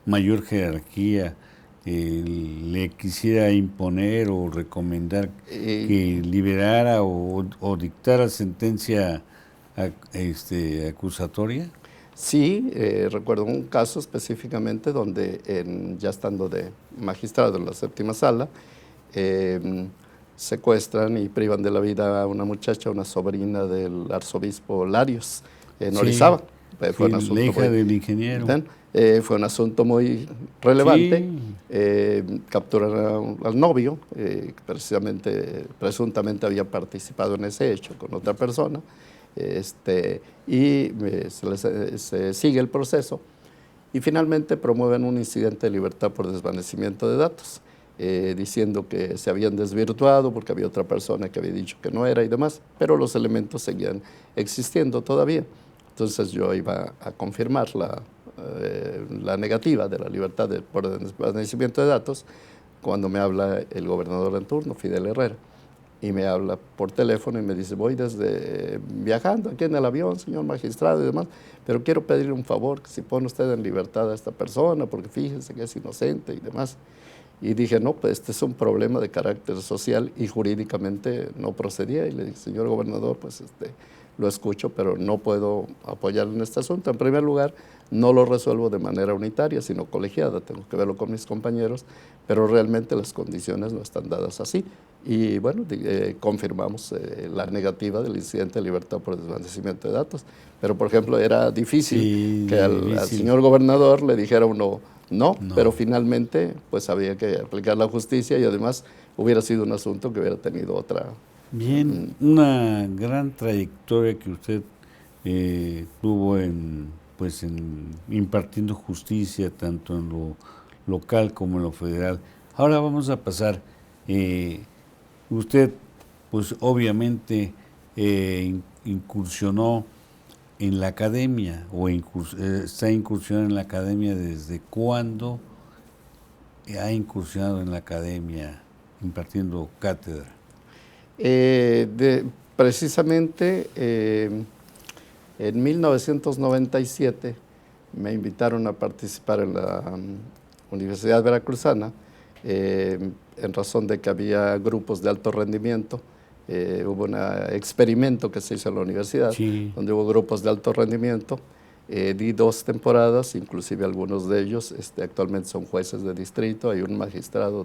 mayor jerarquía le quisiera imponer o recomendar que liberara o dictara sentencia acusatoria? Sí, recuerdo un caso específicamente donde ya estando de magistrado en la séptima sala, secuestran y privan de la vida a una muchacha, una sobrina del arzobispo Larios, en Orizaba. Fue un asunto la hija del ingeniero. Fue un asunto muy relevante. Capturan al novio, que presuntamente había participado en ese hecho con otra persona, y se sigue el proceso y finalmente promueven un incidente de libertad por desvanecimiento de datos, diciendo que se habían desvirtuado porque había otra persona que había dicho que no era y demás, pero los elementos seguían existiendo todavía. Entonces yo iba a confirmar la negativa de la libertad por desvanecimiento de datos cuando me habla el gobernador en turno, Fidel Herrera, y me habla por teléfono y me dice: voy viajando aquí en el avión, señor magistrado y demás, pero quiero pedirle un favor, que si pone usted en libertad a esta persona, porque fíjese que es inocente y demás. Y dije: no, pues este es un problema de carácter social y jurídicamente no procedía. Y le dije: señor gobernador, pues lo escucho, pero no puedo apoyarle en este asunto. En primer lugar, no lo resuelvo de manera unitaria, sino colegiada, tengo que verlo con mis compañeros, pero realmente las condiciones no están dadas así. Y bueno, confirmamos la negativa del incidente de libertad por desvanecimiento de datos. Pero, por ejemplo, era difícil que al señor gobernador le dijera uno no, pero finalmente pues había que aplicar la justicia y además hubiera sido un asunto que hubiera tenido otra... Bien, una gran trayectoria que usted tuvo pues impartiendo justicia tanto en lo local como en lo federal. Ahora vamos a pasar, usted pues obviamente incursionó en la academia o está incursionando en la academia. ¿Desde cuándo ha incursionado en la academia impartiendo cátedra? Precisamente en 1997 me invitaron a participar en la Universidad Veracruzana en razón de que había grupos de alto rendimiento. Hubo un experimento que se hizo en la universidad, donde hubo grupos de alto rendimiento. Di 2 temporadas, inclusive algunos de ellos actualmente son jueces de distrito. Hay un magistrado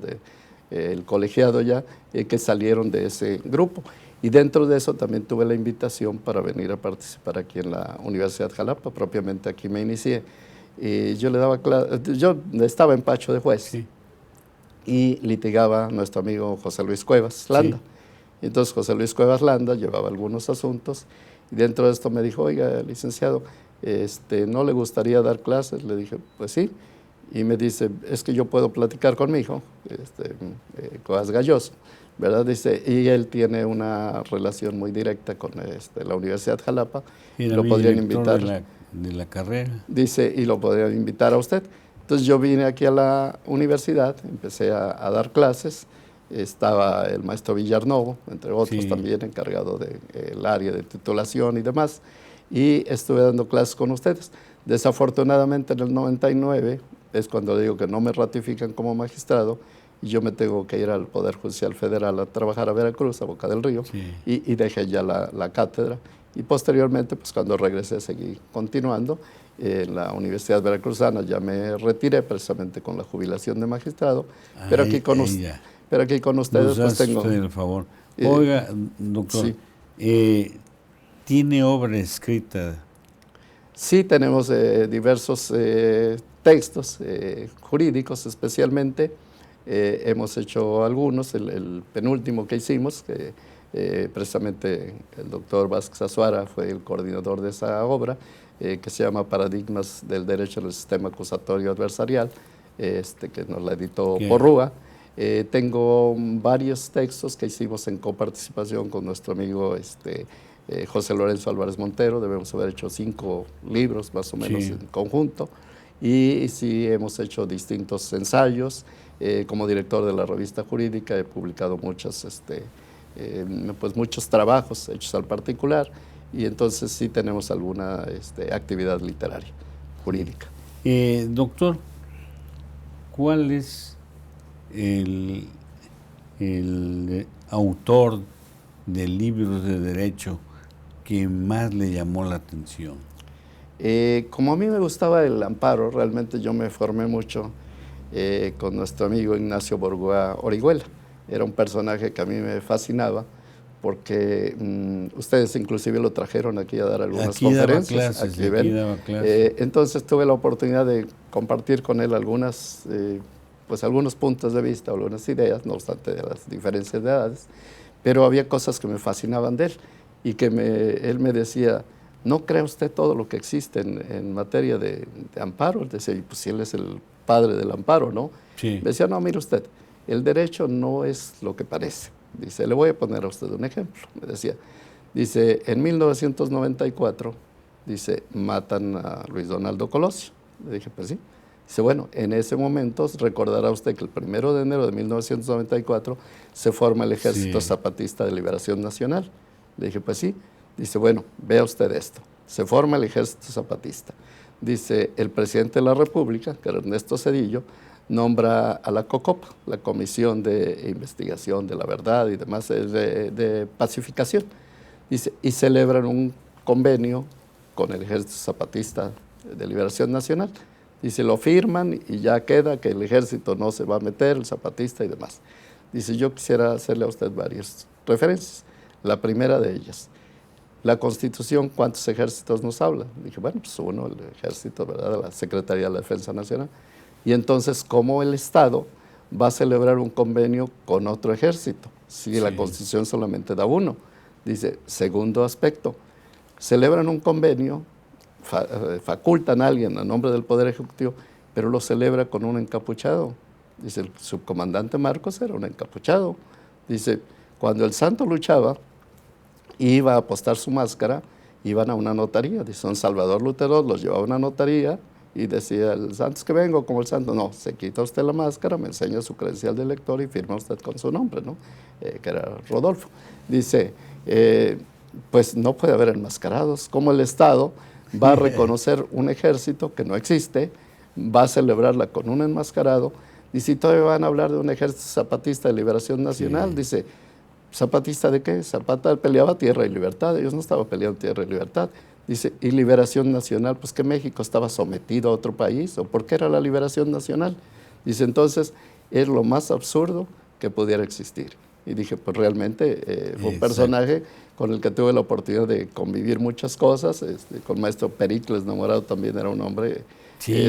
del colegiado ya, que salieron de ese grupo. Y dentro de eso también tuve la invitación para venir a participar aquí en la Universidad Jalapa, propiamente aquí me inicié. Yo estaba en Pacho de juez y litigaba nuestro amigo José Luis Cuevas Landa. Entonces José Luis Cuevas Landa llevaba algunos asuntos y dentro de esto me dijo: oiga, licenciado, ¿no le gustaría dar clases? Le dije: pues sí. Y me dice: es que yo puedo platicar con mi hijo, Cuevas Galloso, ¿verdad? Dice, y él tiene una relación muy directa con la Universidad Jalapa, y lo podrían invitar. De la carrera. Dice, y lo podrían invitar a usted. Entonces yo vine aquí a la universidad, empecé a dar clases, estaba el maestro Villarnovo, entre otros también, encargado del área de titulación y demás, y estuve dando clases con ustedes. Desafortunadamente en el 99 es cuando digo que no me ratifican como magistrado y yo me tengo que ir al Poder Judicial Federal a trabajar a Veracruz, a Boca del Río, y dejé ya la cátedra. Y posteriormente, pues cuando regresé, seguí continuando. En la Universidad Veracruzana ya me retiré precisamente con la jubilación de magistrado, pero aquí con ustedes pues tengo... Usted el favor. Oiga, doctor, ¿tiene obra escrita? Sí, tenemos diversos textos jurídicos especialmente. Hemos hecho algunos, el penúltimo que hicimos, que precisamente el doctor Vázquez Azuara fue el coordinador de esa obra, que se llama Paradigmas del Derecho en el Sistema Acusatorio Adversarial, que nos la editó Porrúa. Tengo varios textos que hicimos en coparticipación con nuestro amigo José Lorenzo Álvarez Montero. Debemos haber hecho 5 libros más o menos en conjunto. Y sí hemos hecho distintos ensayos. Como director de la revista jurídica he publicado muchos trabajos hechos al particular, y entonces sí tenemos alguna actividad literaria, jurídica. Doctor, ¿cuál es el autor de libros de derecho que más le llamó la atención? Como a mí me gustaba el amparo, realmente yo me formé mucho con nuestro amigo Ignacio Borgoa Orihuela. Era un personaje que a mí me fascinaba, porque ustedes inclusive lo trajeron aquí a dar algunas conferencias. Aquí daba clases. Entonces tuve la oportunidad de compartir con él algunos puntos de vista, algunas ideas, no obstante de las diferencias de edades, pero había cosas que me fascinaban de él, y que él me decía: no crea usted todo lo que existe en materia de amparo. Él decía, pues si él es el padre del amparo, ¿no? Sí. Me decía, no, mire usted, el derecho no es lo que parece. Dice, le voy a poner a usted un ejemplo. Me decía, dice, en 1994, dice, matan a Luis Donaldo Colosio. Le dije, pues sí. Dice, bueno, en ese momento recordará usted que el 1 de enero de 1994 se forma el Ejército Zapatista de Liberación Nacional. Le dije, pues sí. Dice, bueno, vea usted esto. Se forma el Ejército Zapatista. Dice, el presidente de la República, que era Ernesto Zedillo, nombra a la COCOPA, la Comisión de Investigación de la Verdad y demás, de pacificación. Dice, y celebran un convenio con el Ejército Zapatista de Liberación Nacional. Dice, lo firman y ya queda que el ejército no se va a meter, el zapatista y demás. Dice, yo quisiera hacerle a usted varias referencias. La primera de ellas, la Constitución, ¿cuántos ejércitos nos habla? Dije, bueno, pues uno, el ejército, ¿verdad?, de la Secretaría de la Defensa Nacional. Y entonces, ¿cómo el Estado va a celebrar un convenio con otro ejército si la Constitución solamente da uno? Dice, segundo aspecto, celebran un convenio, facultan a alguien a nombre del Poder Ejecutivo, pero lo celebra con un encapuchado. Dice, el subcomandante Marcos era un encapuchado. Dice, cuando el santo luchaba, iba a apostar su máscara, iban a una notaría. Dice, don Salvador Lutero los llevaba a una notaría y decía, el santo es que vengo como el santo. No, se quita usted la máscara, me enseña su credencial de elector y firma usted con su nombre, ¿no? Que era Rodolfo. Dice, pues no puede haber enmascarados. ¿Cómo el Estado va a reconocer un ejército que no existe, va a celebrarla con un enmascarado? Dice, y todavía van a hablar de un ejército zapatista de liberación nacional. Dice, ¿zapatista de qué? Zapata peleaba tierra y libertad, ellos no estaban peleando tierra y libertad. Dice, ¿y liberación nacional? Pues que México estaba sometido a otro país, ¿o por qué era la liberación nacional? Dice, entonces, es lo más absurdo que pudiera existir. Y dije, pues realmente fue un personaje con el que tuve la oportunidad de convivir muchas cosas. Con maestro Pericles Namorado también era un hombre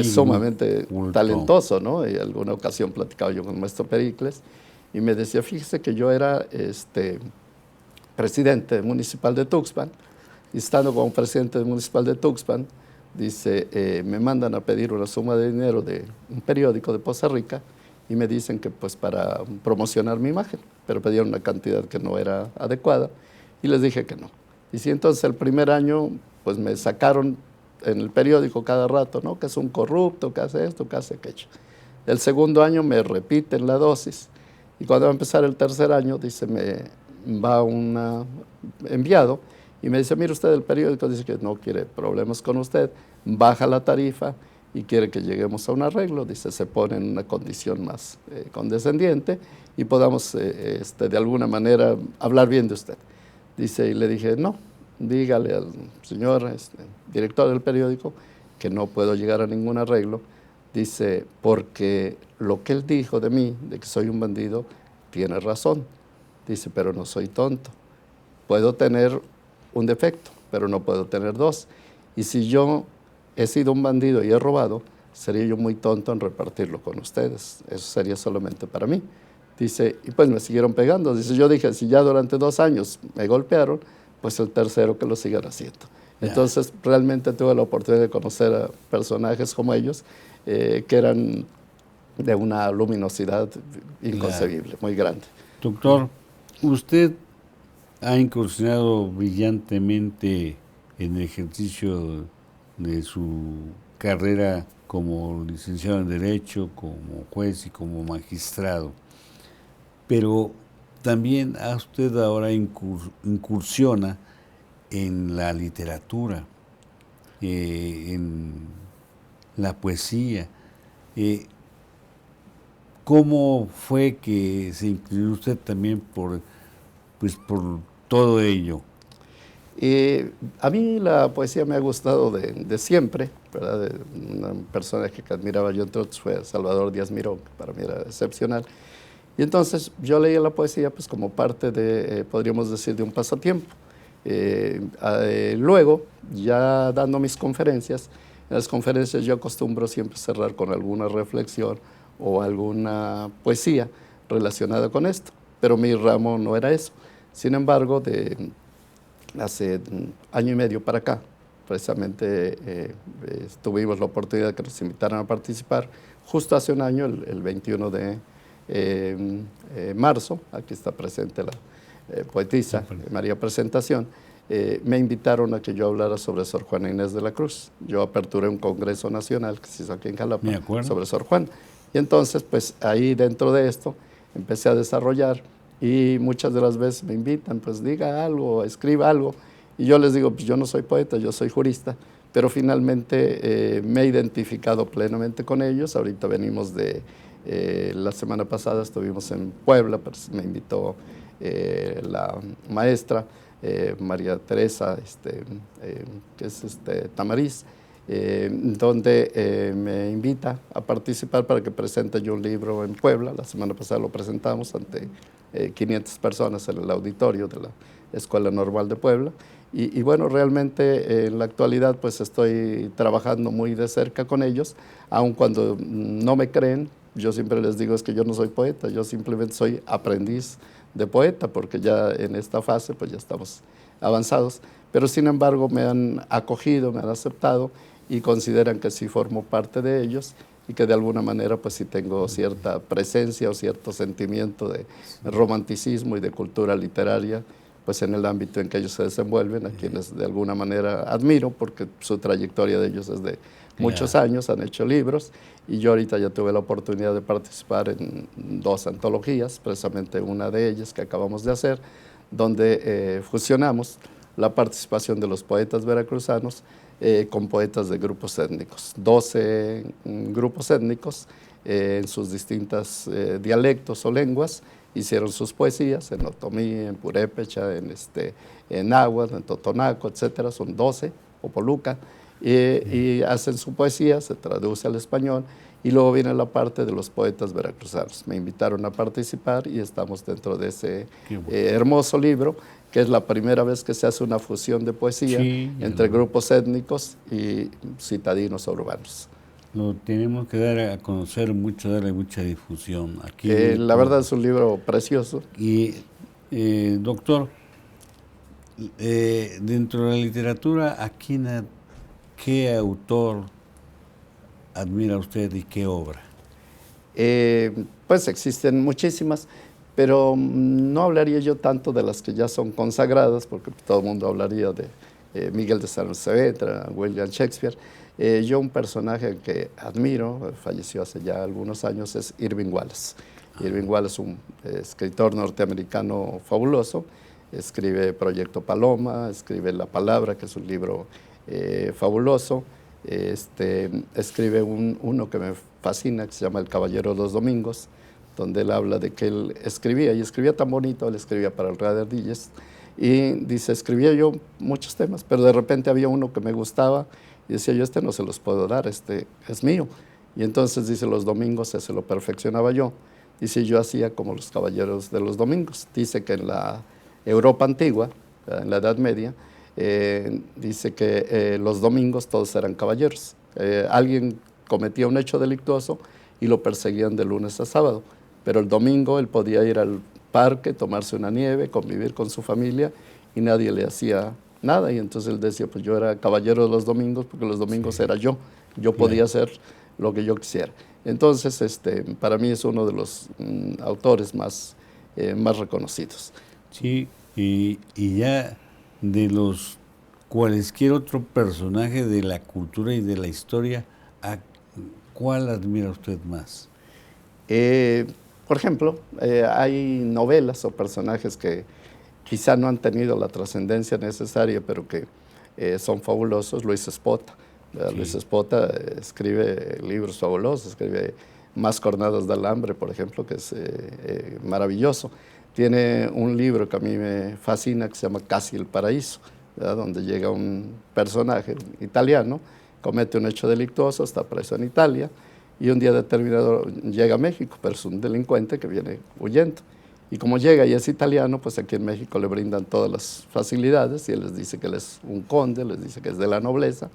sumamente talentoso, ¿no? Y alguna ocasión platicaba yo con el maestro Pericles, y me decía, fíjese que yo era presidente municipal de Tuxpan, y estando como presidente municipal de Tuxpan, dice, me mandan a pedir una suma de dinero de un periódico de Poza Rica, y me dicen que pues para promocionar mi imagen, pero pedían una cantidad que no era adecuada, y les dije que no. Y sí, entonces el primer año pues me sacaron en el periódico cada rato, ¿no? Que es un corrupto, que hace esto, que hace aquello. El segundo año me repiten la dosis, y cuando va a empezar el tercer año, dice, me va un enviado y me dice, mire usted, el periódico dice que no quiere problemas con usted, baja la tarifa y quiere que lleguemos a un arreglo. Dice, se pone en una condición más condescendiente y podamos de alguna manera hablar bien de usted. Dice, y le dije, no, dígale al señor director del periódico que no puedo llegar a ningún arreglo. Dice, porque lo que él dijo de mí, de que soy un bandido, tiene razón. Dice, pero no soy tonto. Puedo tener un defecto, pero no puedo tener dos. Y si yo he sido un bandido y he robado, sería yo muy tonto en repartirlo con ustedes. Eso sería solamente para mí. Dice, y pues me siguieron pegando. Dice, yo dije, si ya durante 2 años me golpearon, pues el tercero que lo sigan haciendo. Entonces, realmente tuve la oportunidad de conocer a personajes como ellos, que eran de una luminosidad inconcebible, muy grande. Doctor, usted ha incursionado brillantemente en el ejercicio de su carrera como licenciado en Derecho, como juez y como magistrado, pero también usted ahora incursiona en la literatura, en la poesía. ¿Cómo fue que se incluyó usted también por todo ello? A mí la poesía me ha gustado de siempre, ¿verdad? Un personaje que admiraba yo entre otros fue Salvador Díaz Miró, que para mí era excepcional. Y entonces yo leía la poesía pues como parte de, podríamos decir, de un pasatiempo. Luego, ya dando mis conferencias, en las conferencias yo acostumbro siempre cerrar con alguna reflexión o alguna poesía relacionada con esto, pero mi ramo no era eso. Sin embargo, hace año y medio para acá, precisamente tuvimos la oportunidad de que nos invitaran a participar, justo hace un año, el 21 de marzo, aquí está presente la poetisa María Presentación, me invitaron a que yo hablara sobre Sor Juana Inés de la Cruz. Yo aperturé un congreso nacional que se hizo aquí en Jalapa sobre Sor Juana. Y entonces, pues ahí dentro de esto empecé a desarrollar y muchas de las veces me invitan, pues diga algo, escriba algo. Y yo les digo, pues yo no soy poeta, yo soy jurista, pero finalmente me he identificado plenamente con ellos. Ahorita venimos la semana pasada estuvimos en Puebla, pues me invitó la maestra María Teresa, que es Tamariz, donde me invita a participar para que presente yo un libro en Puebla. La semana pasada lo presentamos ante 500 personas en el auditorio de la Escuela Normal de Puebla. Y bueno, realmente en la actualidad pues estoy trabajando muy de cerca con ellos, aun cuando no me creen. Yo siempre les digo es que yo no soy poeta, yo simplemente soy aprendiz de poeta, porque ya en esta fase pues ya estamos avanzados, pero sin embargo me han acogido, me han aceptado y consideran que sí formo parte de ellos y que de alguna manera pues sí tengo cierta presencia o cierto sentimiento de romanticismo y de cultura literaria pues en el ámbito en que ellos se desenvuelven, a quienes de alguna manera admiro, porque su trayectoria de ellos es de muchos años, han hecho libros, y yo ahorita ya tuve la oportunidad de participar en 2 antologías, precisamente una de ellas que acabamos de hacer, donde fusionamos la participación de los poetas veracruzanos con poetas de grupos étnicos, 12 grupos étnicos en sus distintos dialectos o lenguas, hicieron sus poesías en otomí, en purépecha, en náhuatl, en totonaco, etcétera, son 12, o poluca, y hacen su poesía, se traduce al español, y luego viene la parte de los poetas veracruzanos. Me invitaron a participar y estamos dentro de ese hermoso libro, que es la primera vez que se hace una fusión de poesía entre grupos étnicos y citadinos urbanos. Lo tenemos que dar a conocer mucho, darle mucha difusión. Aquí la verdad es un libro precioso. Y, doctor, dentro de la literatura, ¿qué autor admira usted y qué obra? Pues existen muchísimas, pero no hablaría yo tanto de las que ya son consagradas, porque todo el mundo hablaría de Miguel de Cervantes Saavedra, William Shakespeare. Yo un personaje que admiro, falleció hace ya algunos años, es Irving Wallace. Irving Wallace es un escritor norteamericano fabuloso, escribe Proyecto Paloma, escribe La Palabra, que es un libro fabuloso, escribe uno que me fascina, que se llama El Caballero de los Domingos, donde él habla de que él escribía, y escribía tan bonito, él escribía para el Radio Ardillas, y dice, escribía yo muchos temas, pero de repente había uno que me gustaba, y decía yo, no se los puedo dar, es mío. Y entonces dice, los domingos ese lo perfeccionaba yo. Dice, yo hacía como los caballeros de los domingos. Dice que en la Europa antigua, en la Edad Media, dice que los domingos todos eran caballeros. Alguien cometía un hecho delictuoso y lo perseguían de lunes a sábado, pero el domingo él podía ir al parque, tomarse una nieve, convivir con su familia y nadie le hacía nada. Y entonces él decía, pues yo era caballero de los domingos porque los domingos era yo podía hacer lo que yo quisiera. Entonces, para mí es uno de los autores más reconocidos. Sí, y ya de los cualesquier otro personaje de la cultura y de la historia, ¿a cuál admira usted más? Por ejemplo, hay novelas o personajes que quizá no han tenido la trascendencia necesaria, pero que son fabulosos. Luis Espota. Sí. Luis Espota escribe libros fabulosos, escribe Más Cornadas de Alambre, por ejemplo, que es maravilloso. Tiene un libro que a mí me fascina que se llama Casi el Paraíso, ¿verdad? Donde llega un personaje italiano, comete un hecho delictuoso, está preso en Italia, y un día determinado llega a México, pero es un delincuente que viene huyendo. Y como llega y es italiano, pues aquí en México le brindan todas las facilidades y él les dice que él es un conde, les dice que es de la nobleza.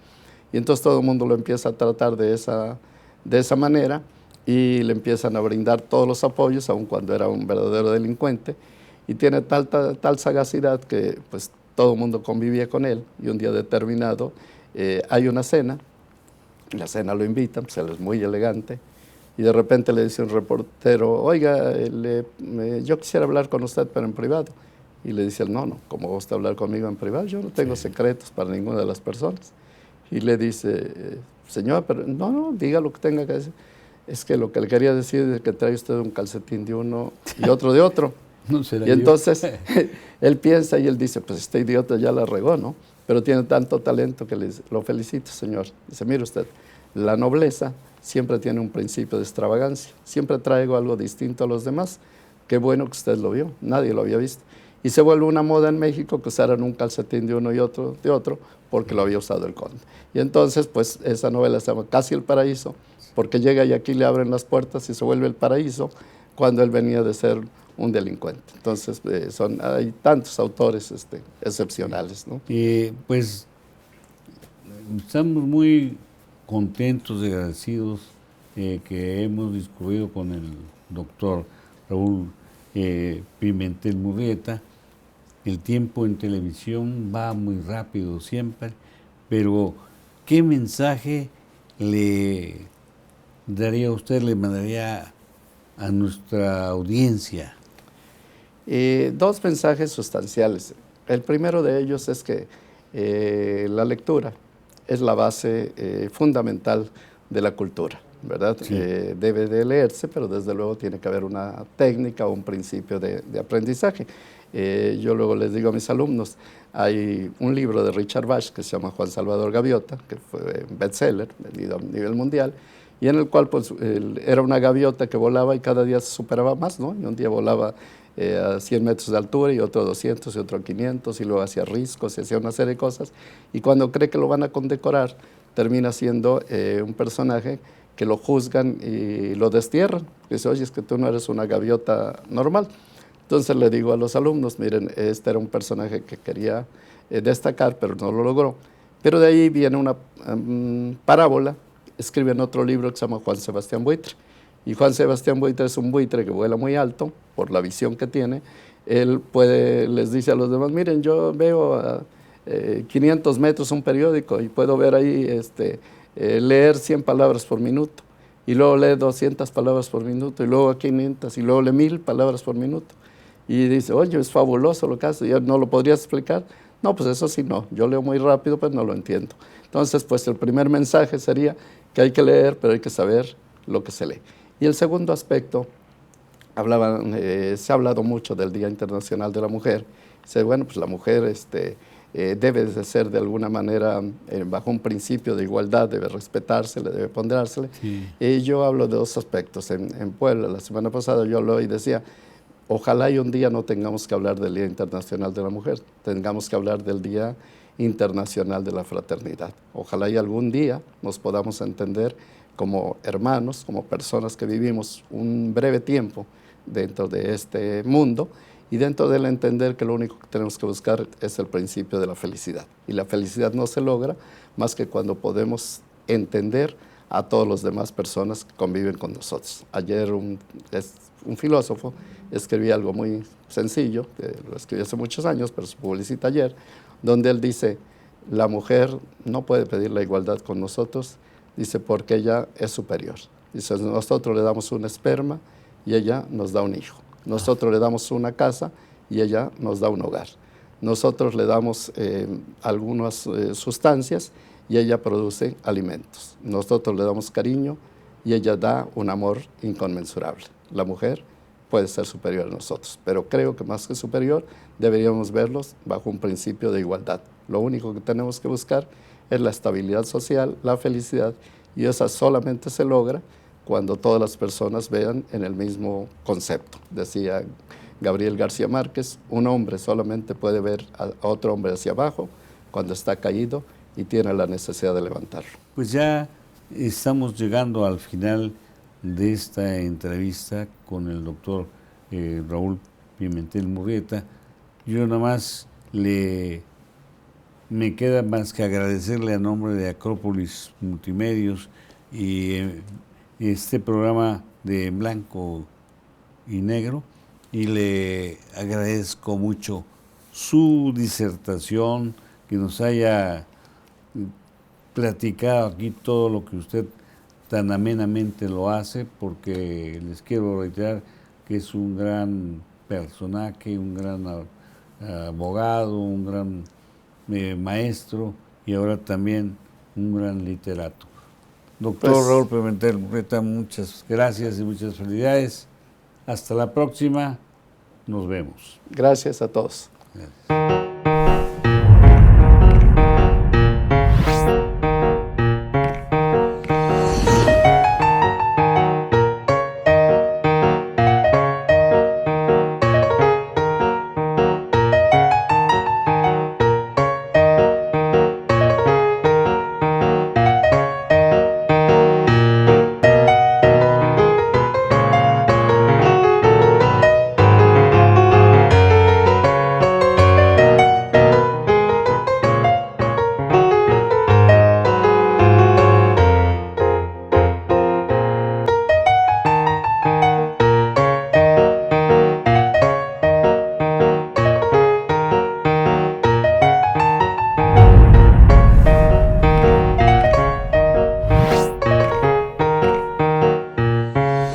Y entonces todo el mundo lo empieza a tratar de esa manera y le empiezan a brindar todos los apoyos, aun cuando era un verdadero delincuente. Y tiene tal sagacidad que pues todo el mundo convivía con él. Y un día determinado hay una cena, la cena lo invitan, pues él es muy elegante. Y de repente le dice un reportero, oiga, yo quisiera hablar con usted, pero en privado. Y le dice él, no, ¿cómo va usted a hablar conmigo en privado? Yo no tengo secretos para ninguna de las personas. Y le dice, señor, pero no, diga lo que tenga que decir. Es que lo que le quería decir es que trae usted un calcetín de uno y otro de otro. No será y entonces él piensa y él dice, pues este idiota ya la regó, ¿no? Pero tiene tanto talento que le dice, lo felicito, señor. Dice, mire usted, la nobleza siempre tiene un principio de extravagancia. Siempre traigo algo distinto a los demás. Qué bueno que usted lo vio, nadie lo había visto. Y se vuelve una moda en México que usaran un calcetín de uno y otro de otro, porque lo había usado el conde. Y entonces, pues, esa novela se llama Casi el Paraíso, porque llega y aquí le abren las puertas y se vuelve el paraíso cuando él venía de ser un delincuente. Entonces, hay tantos autores excepcionales, ¿no? Pues, estamos muy contentos y agradecidos que hemos discurrido con el doctor Raúl Pimentel Murrieta. El tiempo en televisión va muy rápido siempre, pero ¿qué mensaje le daría a usted, le mandaría a nuestra audiencia? Dos mensajes sustanciales. El primero de ellos es que la lectura es la base fundamental de la cultura, ¿verdad? Sí. Debe de leerse, pero desde luego tiene que haber una técnica o un principio de aprendizaje. Yo luego les digo a mis alumnos, hay un libro de Richard Bach que se llama Juan Salvador Gaviota, que fue bestseller, vendido a nivel mundial, y en el cual pues, era una gaviota que volaba y cada día se superaba más, ¿no? Y un día volaba a 100 metros de altura y otro a 200 y otro a 500 y luego hacía riscos y hacía una serie de cosas. Y cuando cree que lo van a condecorar, termina siendo un personaje que lo juzgan y lo destierran. Dice, oye, es que tú no eres una gaviota normal. Entonces le digo a los alumnos, miren, este era un personaje que quería destacar, pero no lo logró. Pero de ahí viene una parábola, escribe en otro libro que se llama Juan Sebastián Buitre. Y Juan Sebastián Buitre es un buitre que vuela muy alto por la visión que tiene. Él les dice a los demás, miren, yo veo a 500 metros un periódico y puedo ver ahí, leer 100 palabras por minuto. Y luego lee 200 palabras por minuto, y luego 500, y luego lee 1000 palabras por minuto. Y dice, oye, es fabuloso lo que hace, ¿ya no lo podrías explicar? No, pues eso sí no, yo leo muy rápido, pues no lo entiendo. Entonces, pues el primer mensaje sería que hay que leer, pero hay que saber lo que se lee. Y el segundo aspecto, se ha hablado mucho del Día Internacional de la Mujer. Dice, bueno, pues la mujer debe de ser de alguna manera bajo un principio de igualdad, debe respetársele, debe ponderársele. Sí. Y yo hablo de dos aspectos. En Puebla, la semana pasada yo hablaba y decía, ojalá y un día no tengamos que hablar del Día Internacional de la Mujer, tengamos que hablar del Día Internacional de la Fraternidad. Ojalá y algún día nos podamos entender como hermanos, como personas que vivimos un breve tiempo dentro de este mundo y dentro de él entender que lo único que tenemos que buscar es el principio de la felicidad. Y la felicidad no se logra más que cuando podemos entender a todas las demás personas que conviven con nosotros. Ayer un filósofo escribía algo muy sencillo, que lo escribió hace muchos años, pero se publicita ayer, donde él dice, la mujer no puede pedir la igualdad con nosotros Dice, porque ella es superior. Dice, nosotros le damos un esperma y ella nos da un hijo. Nosotros le damos una casa y ella nos da un hogar. Nosotros le damos algunas sustancias y ella produce alimentos. Nosotros le damos cariño y ella da un amor inconmensurable. La mujer puede ser superior a nosotros, pero creo que más que superior deberíamos verlos bajo un principio de igualdad. Lo único que tenemos que buscar es la estabilidad social, la felicidad, y esa solamente se logra cuando todas las personas vean en el mismo concepto. Decía Gabriel García Márquez, un hombre solamente puede ver a otro hombre hacia abajo cuando está caído y tiene la necesidad de levantarlo. Pues ya estamos llegando al final de esta entrevista con el doctor Raúl Pimentel Murrieta. Yo nada más me queda más que agradecerle a nombre de Acrópolis Multimedios y este programa de Blanco y Negro, y le agradezco mucho su disertación, que nos haya platicado aquí todo lo que usted tan amenamente lo hace, porque les quiero reiterar que es un gran personaje, un gran abogado, un gran maestro y ahora también un gran literato. Doctor Raúl Pimentel Murrieta, muchas gracias y muchas felicidades. Hasta la próxima, nos vemos. Gracias a todos. Gracias.